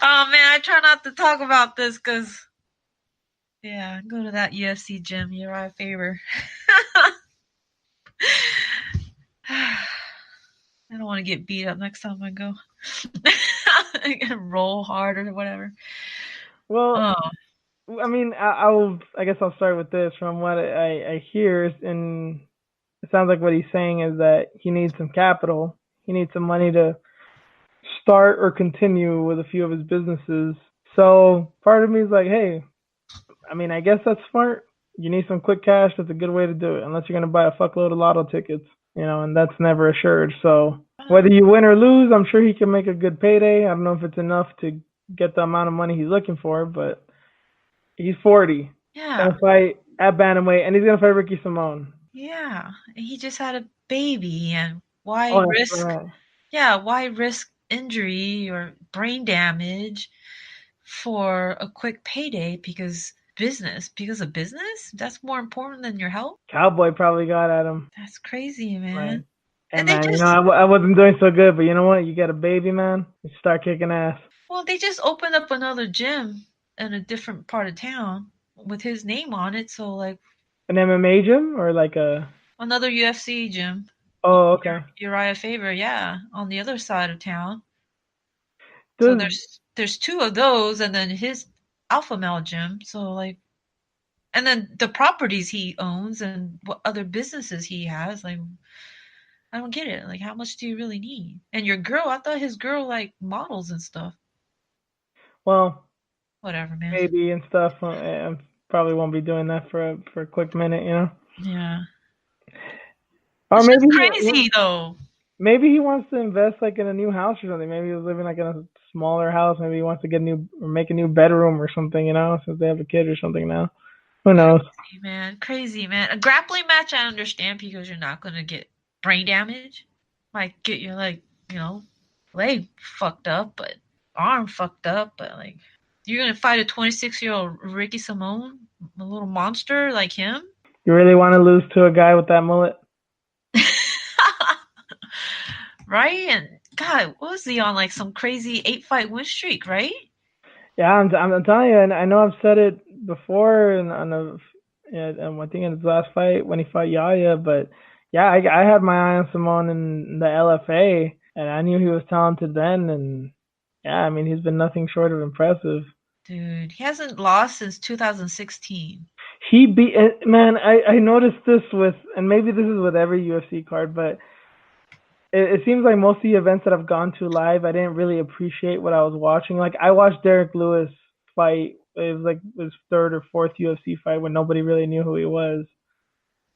Oh man, I try not to talk about this because yeah, go to that UFC gym, Uriah Faber. I don't want to get beat up next time I go. Roll hard or whatever. Well, Oh, I mean, I guess I'll start with this. From what I hear, and it sounds like what he's saying is that he needs some capital. He needs some money to start or continue with a few of his businesses. So part of me is like, hey, I mean, I guess that's smart. You need some quick cash. That's a good way to do it, unless you're gonna buy a fuckload of lotto tickets, and that's never assured. So whether you win or lose, I'm sure he can make a good payday. I don't know if it's enough to get the amount of money he's looking for, but he's 40, yeah, gonna fight at bantamweight, and he's gonna fight Ricky Simone. yeah. He just had a baby, and why Oh, that's risk? right. Yeah, why risk injury or brain damage for a quick payday because of business? That's more important than your health? Cowboy probably got at him. That's crazy, Like, man. hey And they man, just I wasn't doing so good, but you know what? You get a baby, man. You start kicking ass. well, they just opened up another gym in a different part of town with his name on it, so like An MMA gym or like a? another UFC gym. Oh, okay. Uriah Faber, yeah, on the other side of town. So Does there's two of those and then his alpha male gym. So like and then the properties he owns and what other businesses he has, like I don't get it. Like how much do you really need? And your girl, I thought his girl like models and stuff. well, Whatever, man. baby and stuff. I probably won't be doing that for a quick minute. Yeah. Or It's just maybe crazy though. maybe he wants to invest like in a new house or something. Maybe he was living like in a smaller house. Maybe he wants to get a new or make a new bedroom or something. Since they have a kid or something now. Who knows? Crazy, man. Crazy, man. A grappling match I understand because you're not gonna get brain damage. Might get your like, leg fucked up, but arm fucked up, but like you're gonna fight a 26-year-old Ricky Simone, a little monster like him? You really want to lose to a guy with that mullet? Right? And God, what was he on? Like some crazy 8-fight win streak, right? Yeah, I'm telling you, and I know I've said it before, and on a, yeah, I think in his last fight when he fought Yaya, but yeah, I had my eye on Simone in the LFA, and I knew he was talented then, and yeah, I mean he's been nothing short of impressive. Dude, he hasn't lost since 2016. He beat man. I noticed this with, and maybe this is with every UFC card, but it seems like most of the events that I've gone to live, I didn't really appreciate what I was watching. Like I watched Derek Lewis fight. It was like his third or fourth UFC fight when nobody really knew who he was,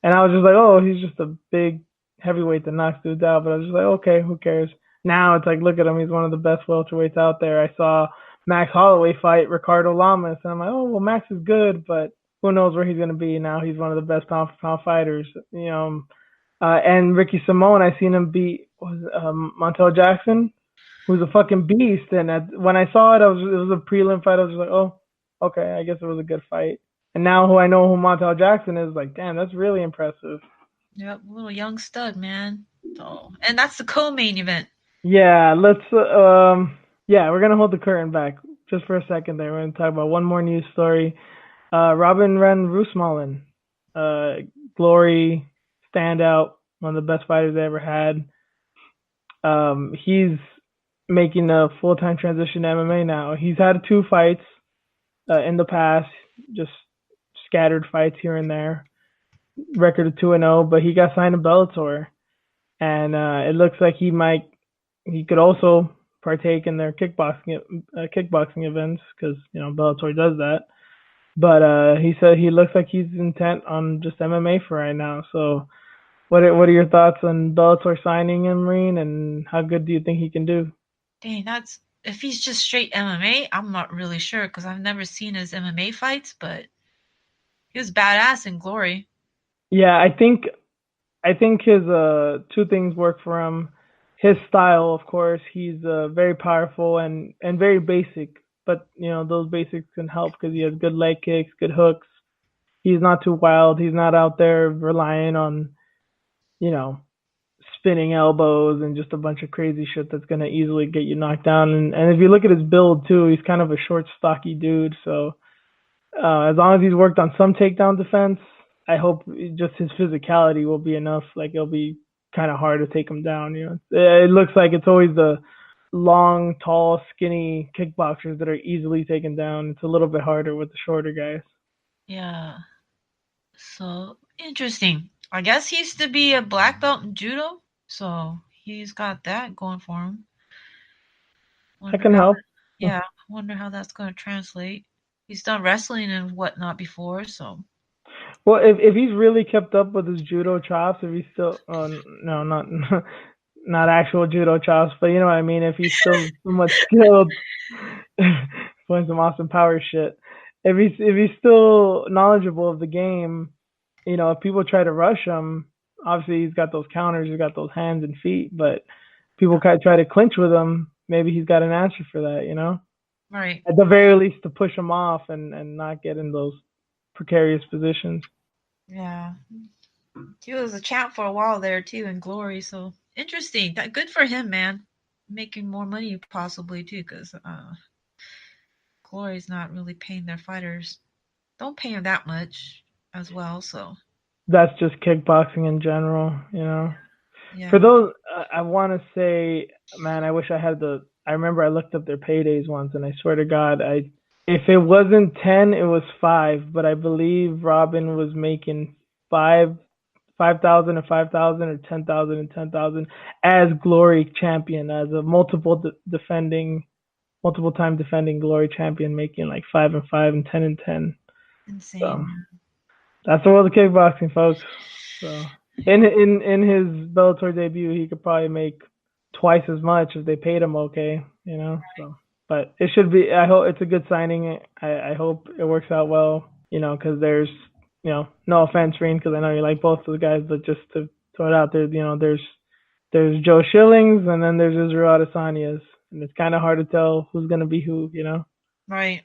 and I was just like, oh, he's just a big heavyweight that knocks dudes out. But I was just like, okay, who cares? Now it's like, look at him. He's one of the best welterweights out there. I saw Max Holloway fight Ricardo Lamas, and I'm like, oh, well, Max is good, but who knows where he's going to be now? He's one of the best pound for pound fighters. And Ricky Simone, I seen him beat Montel Jackson. who's a fucking beast. And when I saw it, it was a prelim fight. I was just like, oh, okay, I guess it was a good fight. And now who I know who Montel Jackson is, like, damn, that's really impressive. Yep, little young stud, man. So, and that's the co-main event. Yeah, yeah, we're gonna hold the curtain back just for a second there. We're gonna talk about one more news story. Robin Ren Roosmalen, Glory standout, one of the best fighters they ever had. He's making a full time transition to MMA now. He's had 2 fights in the past, just scattered fights here and there. Record of 2-0, but he got signed to Bellator, and it looks like he could also partake in their kickboxing events because Bellator does that. But he said he looks like he's intent on just MMA for right now. So what are your thoughts on Bellator signing him, Marine, and how good do you think he can do? Dang, that's if he's just straight MMA. I'm not really sure because I've never seen his MMA fights, but he was badass in Glory. Yeah, I think his 2 things work for him. His style, of course, he's very powerful and very basic, but those basics can help because he has good leg kicks, good hooks. He's not too wild. He's not out there relying on you know spinning elbows and just a bunch of crazy shit that's gonna easily get you knocked down. And if you look at his build too, he's kind of a short, stocky dude. So as long as he's worked on some takedown defense, I hope just his physicality will be enough. Like it'll be kind of hard to take him down. It looks like it's always the long, tall, skinny kickboxers that are easily taken down. It's a little bit harder with the shorter guys. Yeah. So interesting. I guess he used to be a black belt in judo, so he's got that going for him. That Wonder can how. help. Yeah, wonder how that's going to translate. He's done wrestling and whatnot before, so Well, if he's really kept up with his judo chops, if he's still, no, not not actual judo chops, but you know what I mean. If he's still somewhat skilled, playing some Austin Power shit. If he's still knowledgeable of the game, if people try to rush him, obviously he's got those counters, he's got those hands and feet. But people try to clinch with him, maybe he's got an answer for that. right. At the very least, to push him off and not get in those precarious positions. Yeah. He was a champ for a while there too in Glory, so interesting. That good for him, man. Making more money possibly too, because Glory's not really paying their fighters. Don't pay them that much as well. So That's just kickboxing in general. For yeah, those, I want to say, man, I wish I had the. I remember I looked up their paydays once, and I swear to God, if it wasn't 10, it was 5. But I believe Robin was making 5,000 and 5,000, or 10,000 and 10,000 as Glory champion, as a multiple time defending Glory champion, making like 5 and 5 and 10 and 10. So insane. that's the world of kickboxing, folks. So in his Bellator debut, he could probably make twice as much if they paid him okay. So, but it should be. I hope it's a good signing. I hope it works out well. Because there's no offense, Reen, because I know you like both of the guys, but just to throw it out there's Joe Schillings and then there's Israel Adesanya's, and it's kind of hard to tell who's gonna be who. Right.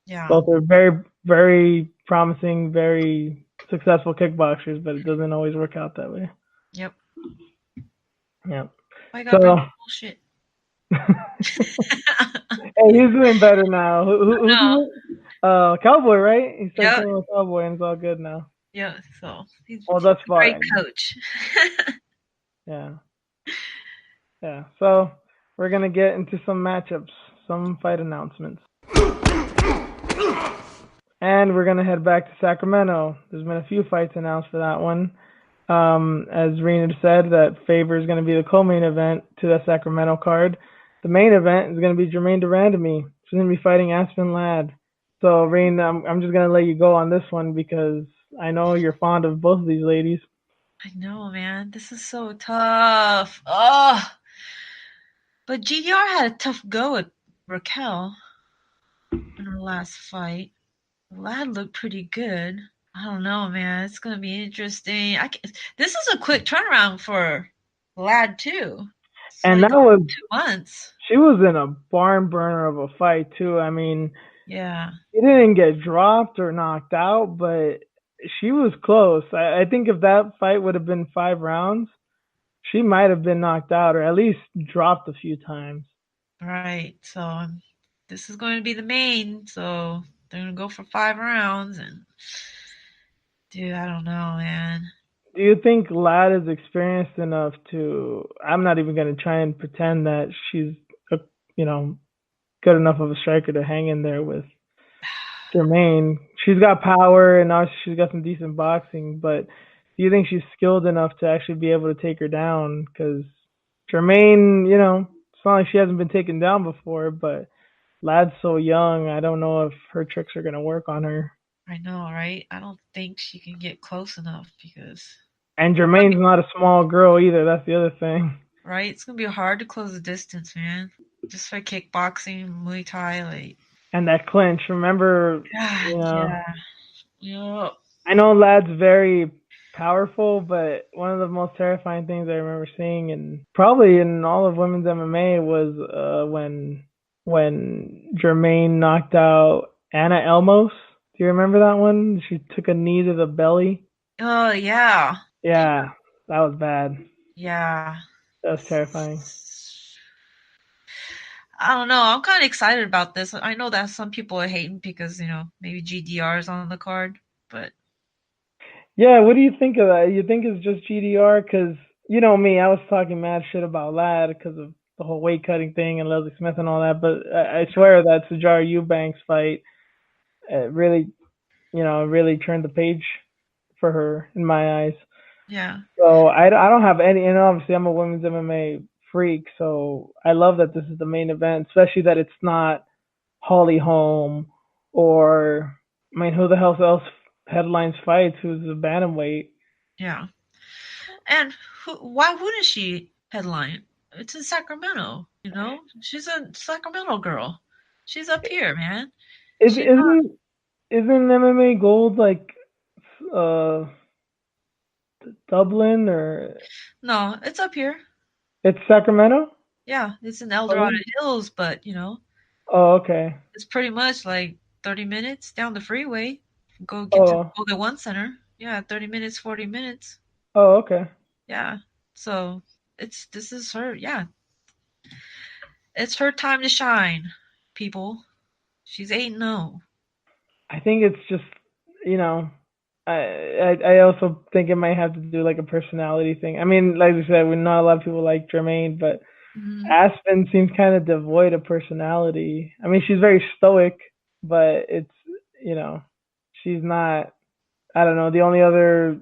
Yeah. Both are very, very promising, very successful kickboxers, but it doesn't always work out that way. Yep. Yeah. I got bring So, up bullshit. hey, he's doing better now. Who's he No. with? Cowboy, right? He started Yep. training with Cowboy, and it's all good now. Yeah. So he's Well, a thus far, great coach. yeah, yeah. So we're gonna get into some matchups, some fight announcements, and we're gonna head back to Sacramento. There's been a few fights announced for that one. As Rena said, that Faber is going to be the co-main event to the Sacramento card. The main event is going to be Jermaine Durandamy. She's going to be fighting Aspen Ladd. So, Rena, I'm just going to let you go on this one because I know you're fond of both of these ladies. I know, man. This is so tough. Oh, but GDR had a tough go at Raquel in her last fight. Lad looked pretty good. I don't know, man. It's gonna be interesting. This is a quick turnaround for Lad too. It's And like that was 2 months. she was in a barn burner of a fight too. I mean, Yeah. she didn't get dropped or knocked out, but she was close. I think if that fight would have been 5 rounds, she might have been knocked out or at least dropped a few times. Right. So this is going to be the main. So they're going to go for 5 rounds. And dude, I don't know, man. Do you think Lad is experienced enough to? I'm not even going to try and pretend that she's, a, you know, good enough of a striker to hang in there with Jermaine. She's got power and now she's got some decent boxing, but do you think she's skilled enough to actually be able to take her down? Because Jermaine, it's not like she hasn't been taken down before, but Lad's so young. I don't know if her tricks are going to work on her. I know, right? I don't think she can get close enough because And it's gonna be, Jermaine's not a small girl either. That's the other thing. right. It's gonna be hard to close the distance, man. Just for kickboxing, Muay Thai, like And that clinch, remember, God, you know, yeah, yeah, I know Lad's very powerful, but one of the most terrifying things I remember seeing, and probably in all of women's MMA, was when Jermaine knocked out Anna Elmos. Do you remember that one? She took a knee to the belly. oh yeah, Yeah, that was bad. yeah. That was terrifying. I don't know. I'm kind of excited about this. I know that some people are hating because maybe GDR is on the card, but Yeah, what do you think of that? You think it's just GDR? Because you know me, I was talking mad shit about Lad because of the whole weight cutting thing and Leslie Smith and all that. But I swear that Sajara Eubanks fight really, really turned the page for her in my eyes. yeah, So I don't have any, and obviously I'm a women's MMA freak, so I love that this is the main event, especially that it's not Holly Holm or I mean, who the hell else headlines fights? Who's a bantamweight? yeah. And why wouldn't she headline? It's in Sacramento, She's a Sacramento girl. She's up here, man. Is She's not. isn't MMA Gold like uh Dublin or No, it's up here. it's Sacramento? Yeah, it's in El Dorado Oh, Hills, but oh, okay. it's pretty much like 30 minutes down the freeway. Go get to the Oh, Golden One Center. Yeah, 30 minutes, 40 minutes. oh, okay. Yeah. So this is her. Yeah, it's her time to shine, people. She's 8-0. I think it's just you know I also think it might have to do like a personality thing. I mean, like I said, we not a lot of people like Jermaine, but Mhm. Aspen seems kind of devoid of personality. I mean, she's very stoic, but it's you know she's not. I don't know. The only other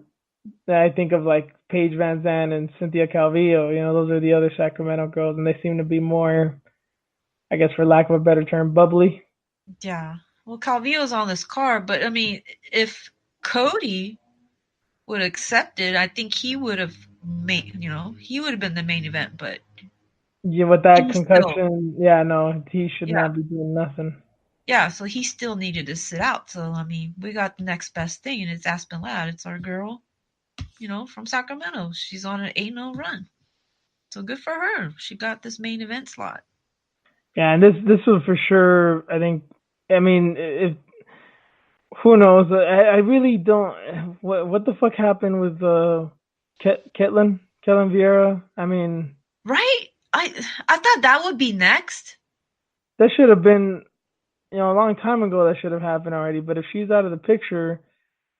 that I think of like Paige Van Zandt and Cynthia Calvillo. Those are the other Sacramento girls, and they seem to be more, I guess, for lack of a better term, bubbly. Yeah. Well, Calvillo's on this card, but I mean, if Cody would have accepted, I think he would have he would have been the main event, but Yeah, with that he still, concussion, yeah, no, he should yeah, not be doing nothing. yeah, so he still needed to sit out. So, I mean, we got the next best thing, and it's Aspen Ladd. It's our girl, from Sacramento. She's on an 8-0 run. So good for her. She got this main event slot. Yeah, and this was for sure. I think. I mean, if who knows? I really don't. What the fuck happened with Ketlin Vieira? I mean, Right? I thought that would be next. that should have been a long time ago. That should have happened already. But if she's out of the picture,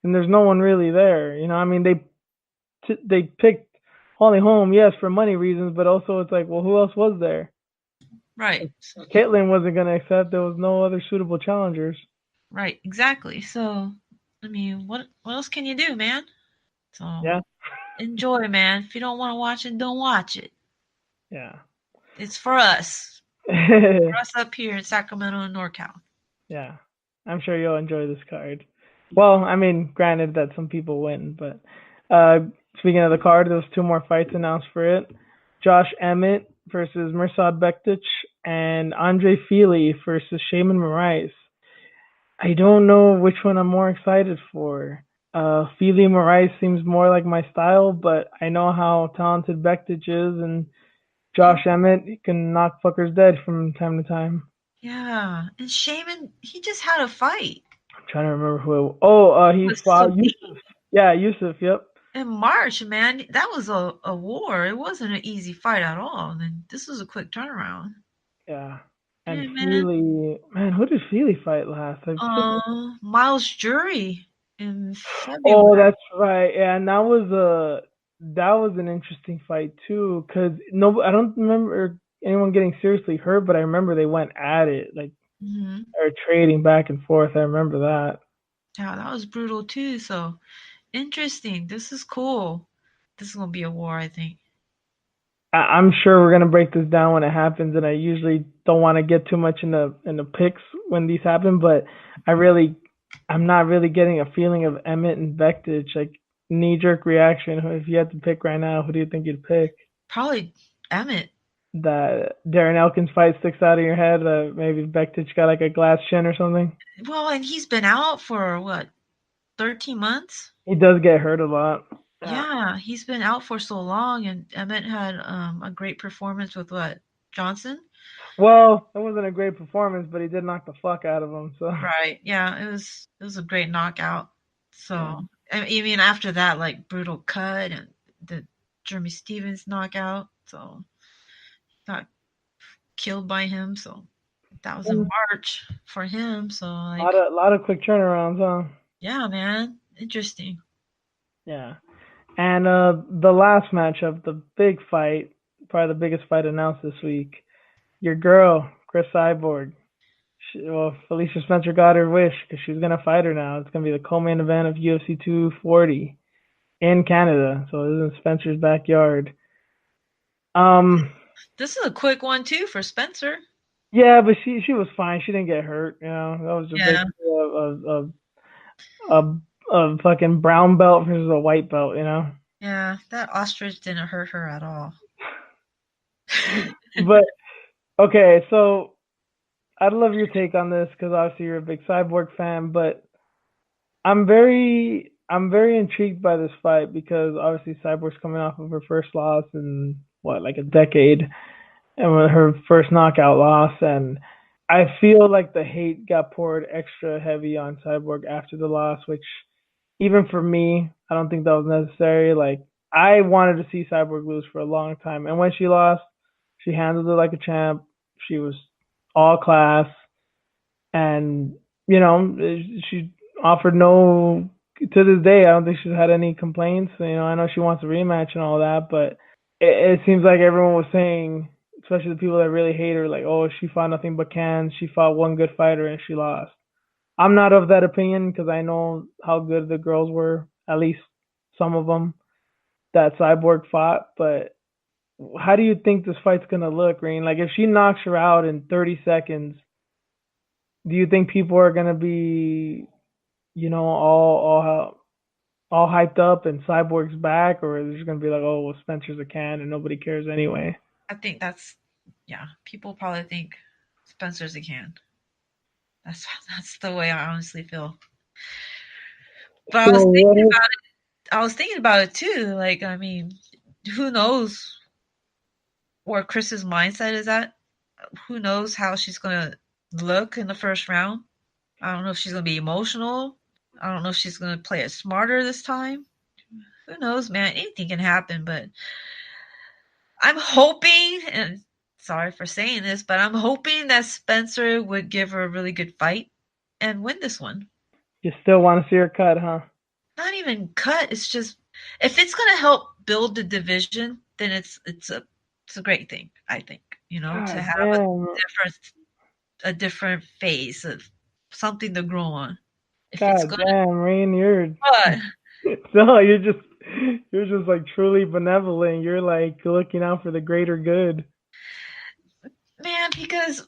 then there's no one really there. I mean, they picked Holly Holm, yes, for money reasons, but also it's like, well, who else was there? Right. Caitlyn wasn't gonna accept. There was no other suitable challengers. Right, exactly. So, I mean, what else can you do, man? So, Yeah, enjoy, man. If you don't want to watch it, don't watch it. yeah, It's for us. For us up here in Sacramento and NorCal. yeah. I'm sure you'll enjoy this card. Well, I mean, granted that some people win, but speaking of the card, there was two more fights announced for it. Josh Emmett versus Mirsad Bektic and Andre Fili versus Shaman Moraes. I don't know which one I'm more excited for. Fili Moraes seems more like my style, but I know how talented Bektic is, and Josh Emmett, he can knock fuckers dead from time to time. Yeah. And Shaman, he just had a fight. I'm trying to remember who. He With fought Sodiq Yusuf. Yeah, Yusuf. Yep. in March, man. That was a war. It wasn't an easy fight at all. And this was a quick turnaround. Yeah. And Yeah, man. Feely, man, who did Feely fight last? I forget. Miles Jury in February. Oh, that's right. Yeah, and that was an interesting fight too, because no, I don't remember anyone getting seriously hurt, but I remember they went at it, like Hmm. or trading back and forth. I remember that. Yeah, that was brutal too. So interesting. This is cool. This is gonna be a war, I think. I'm sure we're gonna break this down when it happens, and I usually don't want to get too much in the picks when these happen, but I'm not really getting a feeling of Emmett and Bektic, like knee jerk reaction. If you had to pick right now, who do you think you'd pick? Probably Emmett. That Darren Elkins fight sticks out of your head? Maybe Bektic got like a glass chin or something. Well, and he's been out for what, 13 months? He does get hurt a lot. Yeah. Yeah, he's been out for so long, and Emmett had a great performance with what, Johnson? Well, it wasn't a great performance, but he did knock the fuck out of him. So Right. Yeah, it was a great knockout. yeah. So, I mean, after that, like brutal cut and the Jeremy Stevens knockout. So got killed by him. So that was in March for him. So like, A lot of quick turnarounds, huh? yeah, man, interesting. Yeah. And the last matchup, the big fight, probably the biggest fight announced this week. Your girl, Chris Cyborg. Well, Felicia Spencer got her wish because she's gonna fight her now. It's gonna be the co-main event of UFC 240 in Canada, so it is in Spencer's backyard. Um, This is a quick one too for Spencer. yeah, but she was fine. She didn't get hurt. You know, that was just Yeah, basically a fucking brown belt versus a white belt. You know, yeah, that ostrich didn't hurt her at all. but okay, so I'd love your take on this because obviously you're a big Cyborg fan, but I'm very intrigued by this fight because obviously Cyborg's coming off of her first loss in what like a decade, and with her first knockout loss, and I feel like the hate got poured extra heavy on Cyborg after the loss, which even for me, I don't think that was necessary. Like I wanted to see Cyborg lose for a long time, and when she lost, she handled it like a champ. She was all class, and you know she offered no. To this day, I don't think she's had any complaints. You know, I know she wants a rematch and all that, but it seems like everyone was saying, especially the people that really hate her, like, oh, she fought nothing but cans. She fought one good fighter and she lost. I'm not of that opinion because I know how good the girls were, at least some of them that Cyborg fought. But how do you think this fight's gonna look, Green? Like, if she knocks her out in 30 seconds, do you think people are gonna be, you know, all hyped up and Cyborg's back, or is it just gonna be like, oh, well, Spencer's a can and nobody cares anyway? I think that's, yeah, people probably think Spencer's a can. That's that's the way I honestly feel. But So what if I was thinking about it too. Like, I mean, who knows where Chris's mindset is at? Who knows how she's gonna look in the first round? I don't know if she's gonna be emotional. I don't know if she's gonna play it smarter this time. Who knows, man? Anything can happen, but I'm hoping, and sorry for saying this, but I'm hoping that Spencer would give her a really good fight and win this one. you still want to see her cut, huh? Not even cut. It's just if it's gonna help build the division, then it's a great thing. I think to God have damn, a different phase of something to grow on. If it's God gonna, damn, Rain, you're but no, you're just like truly benevolent. You're like looking out for the greater good. man, because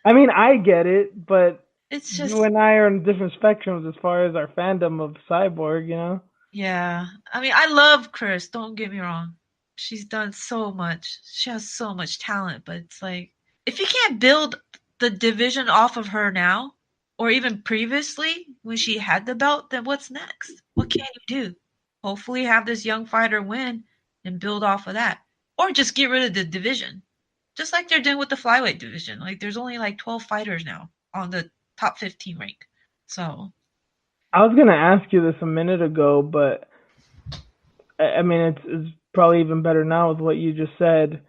I mean, I get it, but it's you just, and I are on different spectrums as far as our fandom of Cyborg, you know? yeah. I mean, I love Chris. Don't get me wrong. She's done so much. She has so much talent, but it's like if you can't build the division off of her now, or even previously when she had the belt, then what's next? What can you do? Hopefully, have this young fighter win and build off of that. or just get rid of the division, just like they're doing with the flyweight division. Like there's only like 12 fighters now on the top 15 rank. So I was gonna ask you this a minute ago, but I mean it's probably even better now with what you just said.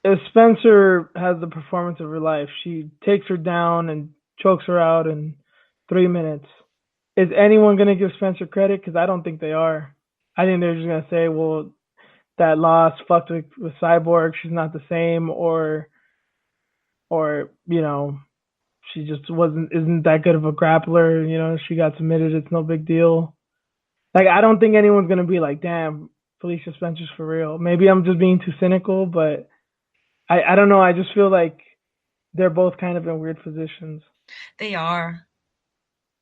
If Spencer has the performance of her life, she takes her down and chokes her out in 3 minutes. Is anyone gonna give Spencer credit? Because I don't think they are. I think they're just gonna say, well, that loss fucked with Cyborg. She's not the same, or she just isn't that good of a grappler. She got submitted. It's no big deal. Like I don't think anyone's gonna be like, damn, Felicia Spencer's for real. Maybe I'm just being too cynical, but I don't know. I just feel like they're both kind of in weird positions. they are.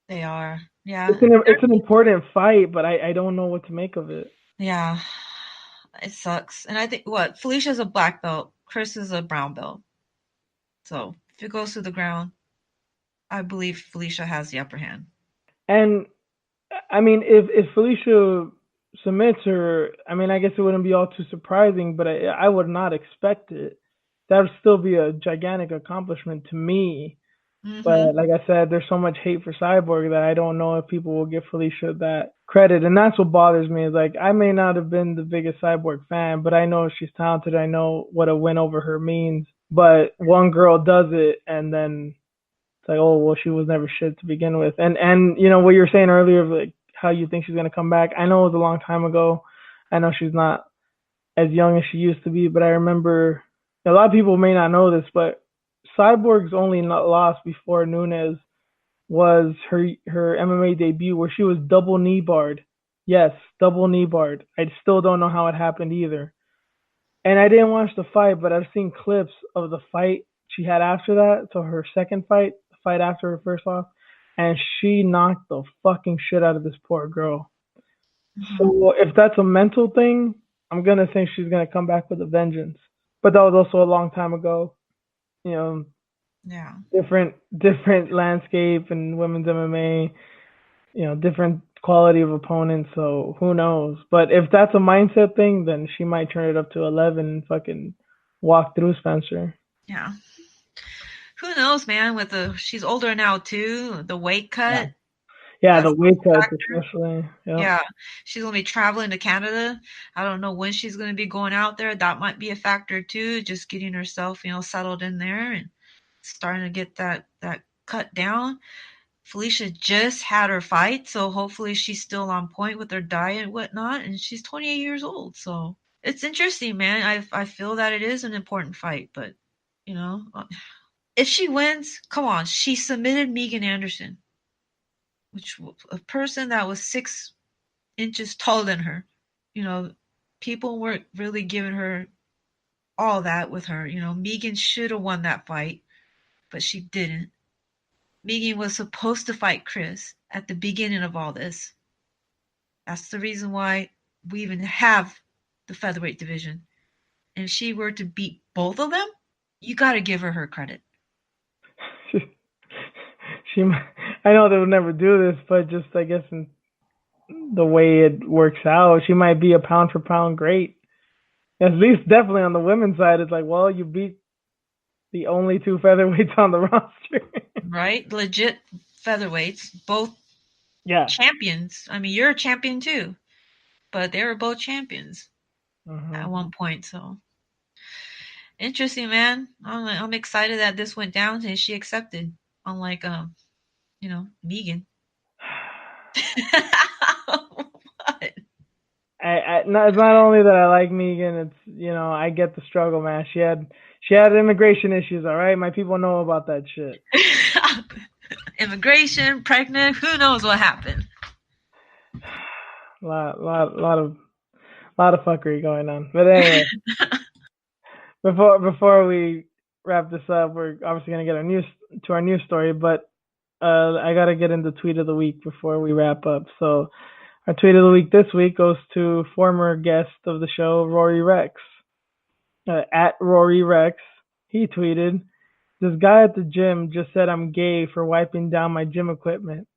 They are. Yeah. It's an important fight, but I don't know what to make of it. Yeah. It sucks. And I think what Felicia's a black belt, Chris is a brown belt. So if it goes to the ground, I believe Felicia has the upper hand. And I mean, if Felicia submits her, I mean, I guess it wouldn't be all too surprising, but I would not expect it. That would still be a gigantic accomplishment to me. Mm-hmm. But like I said, there's so much hate for Cyborg that I don't know if people will give Felicia that credit. And that's what bothers me is like I may not have been the biggest Cyborg fan, but I know she's talented. I know what a win over her means. But one girl does it and then it's like, oh well, she was never shit to begin with. And what you were saying earlier of like how you think she's gonna come back. I know it was a long time ago. I know she's not as young as she used to be, but I remember a lot of people may not know this, but Cyborg's only loss before Nunes was her MMA debut where she was double knee barred. Yes, double knee barred. I still don't know how it happened either. And I didn't watch the fight, but I've seen clips of the fight she had after that. So her second fight, the fight after her first loss, and she knocked the fucking shit out of this poor girl. Mm-hmm. So if that's a mental thing, I'm gonna think she's gonna come back with a vengeance. But that was also a long time ago. You know, Yeah. different landscape and women's MMA. Different quality of opponents. So who knows? But if that's a mindset thing, then she might turn it up to 11 and fucking walk through Spencer. Yeah. Who knows, man? She's older now too. The weight Yeah. cut. Yeah, That's the weight a cuts factor. especially. Yep. Yeah. She's gonna be traveling to Canada. I don't know when she's gonna be going out there. That might be a factor too. Just getting herself, settled in there and starting to get that cut down. Felicia just had her fight, so hopefully she's still on point with her diet and whatnot. And she's 28 years old, so it's interesting, man. I feel that it is an important fight, but you know, if she wins, come on, she submitted Megan Anderson, which a person that was 6 inches taller than her. You know, people weren't really giving her all that with her. Megan should have won that fight, but she didn't. Megan was supposed to fight Chris at the beginning of all this. That's the reason why we even have the featherweight division. And if she were to beat both of them, you got to give her credit. she, I know they would never do this, but just I guess in the way it works out, she might be a pound for pound great. At least definitely on the women's side, it's like, well, you beat the only two featherweights on the roster. Right? Legit featherweights, both Yeah. champions. I mean, you're a champion too, but they were both champions at one point. So interesting, man. I'm excited that this went down and she accepted. Unlike Megan. What? It's not only that I like Megan. It's I get the struggle, man. She had immigration issues. All right, my people know about that shit. Immigration, pregnant. Who knows what happened? Lot of fuckery going on. But anyway, before we wrap this up, we're obviously gonna get our news story, but I gotta get into tweet of the week before we wrap up. So our tweet of the week this week goes to former guest of the show, Rory Rex. At Rory Rex, he tweeted, "This guy at the gym just said I'm gay for wiping down my gym equipment.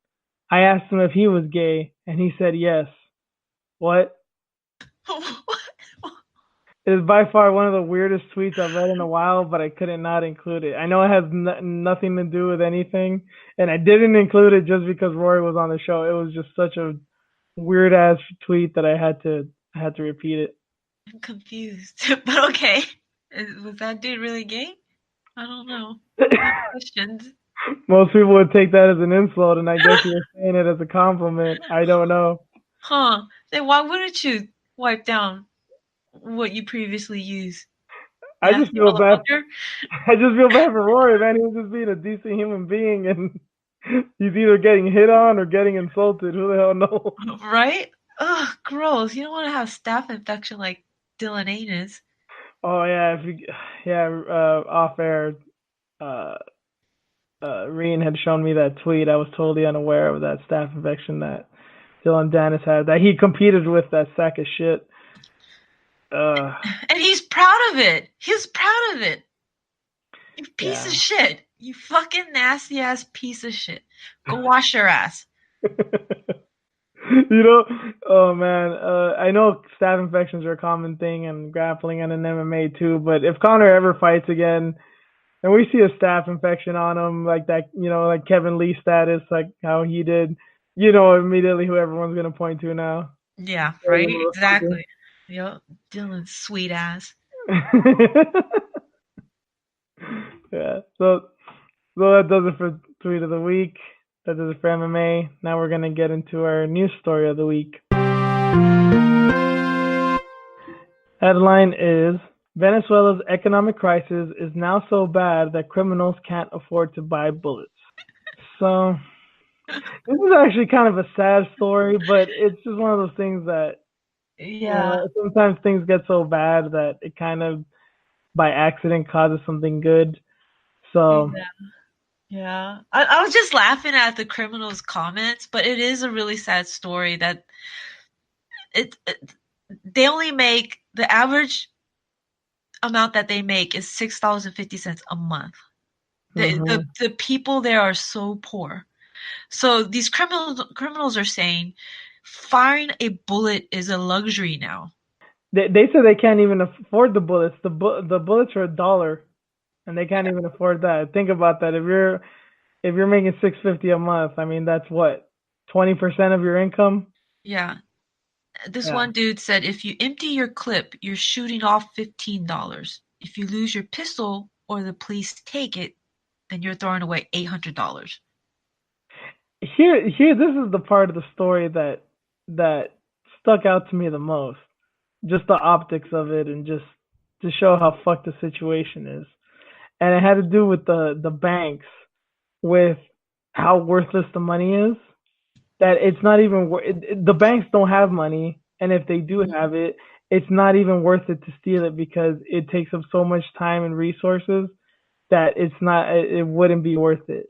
I asked him if he was gay, and he said yes. What? is by far one of the weirdest tweets I've read in a while, but I couldn't not include it. I know it has nothing to do with anything, and I didn't include it just because Rory was on the show. It was just such a weird ass tweet that I had to repeat it. I'm confused. But okay. Was that dude really gay? I don't know. I have questions. Most people would take that as an insult, and I guess you're saying it as a compliment. I don't know. Huh. Then why wouldn't you wipe down what you previously used? I just Nasty feel bad. motherfucker. I just feel bad for Rory, man. He was just being a decent human being, and he's either getting hit on or getting insulted. Who the hell knows? Right? Ugh, gross. You don't want to have staph infection like Dylan Anus. Oh yeah, off air, uh, Reen had shown me that tweet. I was totally unaware of that staph infection that Dylan Dennis had. That he competed with that sack of shit. Uh, And he's proud of it. He's proud of it. You piece of yeah. shit. You fucking nasty ass piece of shit. Go wash your ass. You know, oh man, I know staph infections are a common thing in grappling and in MMA too. But if Connor ever fights again, and we see a staph infection on him like that, like Kevin Lee status, like how he did, immediately who everyone's gonna point to now. Yeah, Crazy right? motherfucker. Exactly. Yep. Dylan's sweet ass. Yeah. So that does it for tweet of the week. That does it for MMA. Now we're gonna get into our news story of the week. Headline is Venezuela's economic crisis is now so bad that criminals can't afford to buy bullets. So this is actually kind of a sad story, but it's just one of those things that Yeah. sometimes things get so bad that it kind of by accident causes something good. So Yeah. Yeah. I was just laughing at the criminal's comments, but it is a really sad story that it they only make the average amount that they make is $6.50 a month. mhm. The people there are so poor. So these criminals are saying firing a bullet is a luxury now. They said they can't even afford the bullets. The bullets are $1, and they can't even afford that. Think about that. If you're making $6.50 a month, I mean that's what 20% of your income. Yeah. This Yeah. one dude said if you empty your clip, you're shooting off $15. If you lose your pistol or the police take it, then you're throwing away $800. Here, this is the part of the story that stuck out to me the most. Just the optics of it, and just to show how fucked the situation is. And it had to do with the banks, with how worthless the money is. That it's not even the banks don't have money, and if they do have it, it's not even worth it to steal it because it takes up so much time and resources that it wouldn't be worth it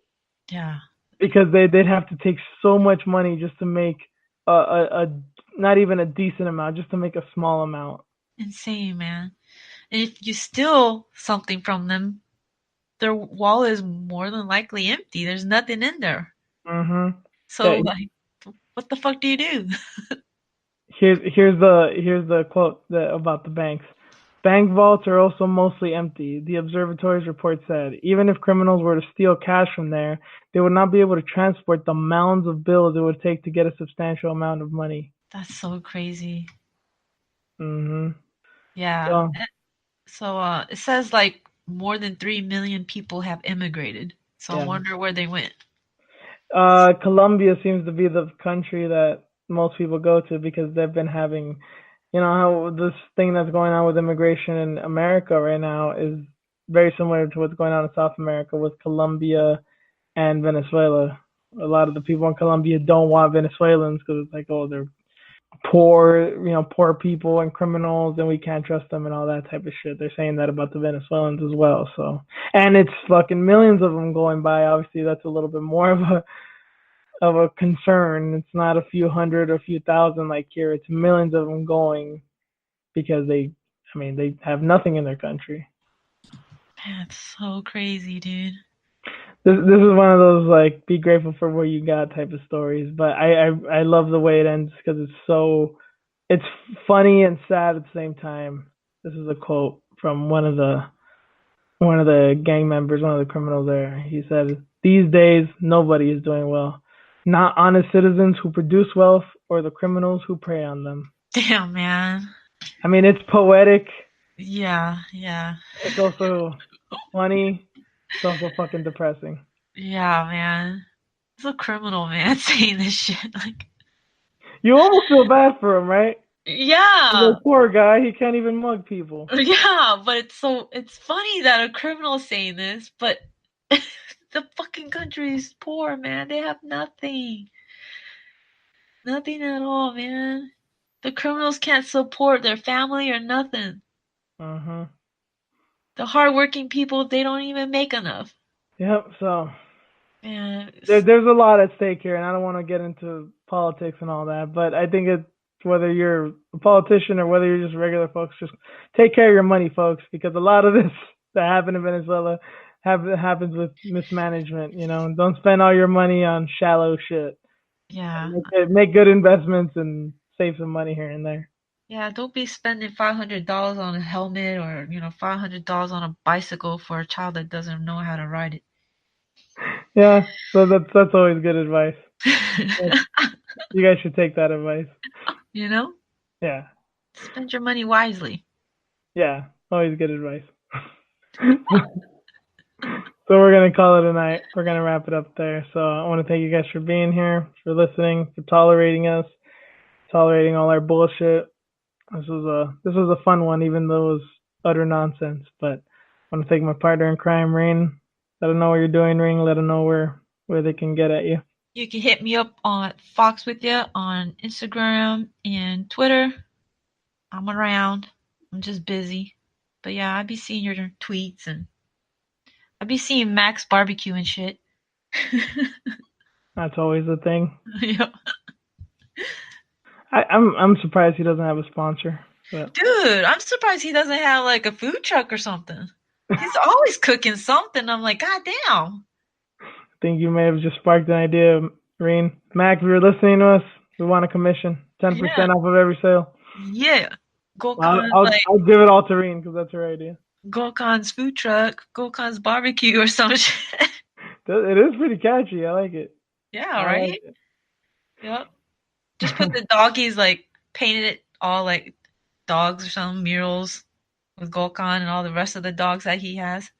Yeah, because they'd have to take so much money just to make a not even a decent amount, just to make a small amount. insane, man. And if you steal something from them, their wallet is more than likely empty. There's nothing in there. Mhm. So, Yeah. like, what the fuck do you do? Here's the quote about the banks. Bank vaults are also mostly empty, the observatory's report said. Even if criminals were to steal cash from there, they would not be able to transport the mounds of bills it would take to get a substantial amount of money. That's so crazy. Mhm. Yeah. So, So, it says like more than 3 million people have immigrated. So I yeah. wonder where they went. Colombia seems to be the country that most people go to because they've been having, how this thing that's going on with immigration in America right now is very similar to what's going on in South America with Colombia and Venezuela. A lot of the people in Colombia don't want Venezuelans because it's like, oh, they're poor, poor people and criminals, and we can't trust them and all that type of shit. They're saying that about the Venezuelans as well. So, and it's fucking millions of them going by. Obviously, that's a little bit more of a concern. It's not a few hundred or a few thousand like here. It's millions of them going because they have nothing in their country. Man, it's so crazy, dude. This is one of those like be grateful for what you got type of stories. But I love the way it ends because it's funny and sad at the same time. This is a quote from one of the gang members, one of the criminals there. He said, "These days, nobody is doing well. Not honest citizens who produce wealth or the criminals who prey on them." Damn, man. I mean, it's poetic. Yeah. It's also funny. It's also fucking depressing. Yeah, man. It's a criminal, man, saying this shit. Like, You almost feel bad for him, right? yeah. The poor guy, he can't even mug people. Yeah, but it's funny that a criminal is saying this, but the fucking country is poor, man. They have nothing. Nothing at all, man. The criminals can't support their family or nothing. Uh-huh. The hardworking people, they don't even make enough. Yep, so Man, there's a lot at stake here, and I don't want to get into politics and all that, but I think it's whether you're a politician or whether you're just regular folks, just take care of your money, folks, because a lot of this that happened in Venezuela happens with mismanagement. Don't spend all your money on shallow shit. yeah. Make good investments and save some money here and there. Yeah, don't be spending $500 on a helmet or, $500 on a bicycle for a child that doesn't know how to ride it. Yeah, so that's always good advice. You guys should take that advice. Yeah. Spend your money wisely. Yeah, always good advice. So we're going to call it a night. We're going to wrap it up there. So I want to thank you guys for being here, for listening, for tolerating us, tolerating all our bullshit. This was a fun one, even though it was utter nonsense. But I want to thank my partner in crime, Rain. Let them know what you're doing, Ring. Let them know where they can get at you. You can hit me up on Fox with you on Instagram and Twitter. I'm around. I'm just busy. But yeah, I be seeing your tweets and I be seeing Max barbecue and shit. That's always the thing. Yeah. I'm surprised he doesn't have a sponsor. But. Dude, I'm surprised he doesn't have like a food truck or something. He's always cooking something. I'm like, God damn. I think you may have just sparked an idea, Reen. Mac, if you're listening to us, we want a commission. 10% off of every sale. Yeah. I'll give it all to Reen because that's her idea. Gokhan's food truck, Gokhan's barbecue or some shit. It is pretty catchy. I like it. Yeah, right? Like it. Yep. Just put the doggies, painted it all like dogs or some murals with Gokhan and all the rest of the dogs that he has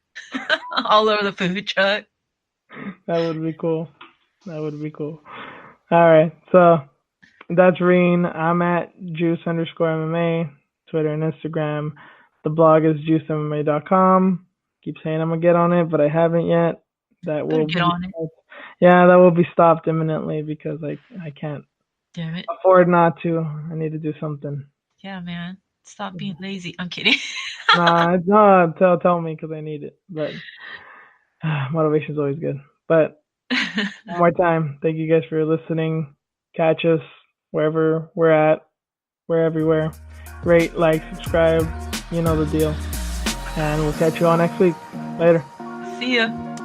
all over the food truck. That would be cool. All right. So that's Reen. I'm at Juice_MMA, Twitter and Instagram. The blog is juicemma.com. Keep saying I'm going to get on it, but I haven't yet. That will get on it. Yeah, that will be stopped imminently because I can't afford not to. I need to do something. Yeah, man. Stop being lazy. I'm kidding. No, tell me because I need it. But motivation is always good. But one more time, thank you guys for listening. Catch us wherever we're at. We're everywhere. Rate, like, subscribe. You know the deal. And we'll catch you all next week. Later. See ya.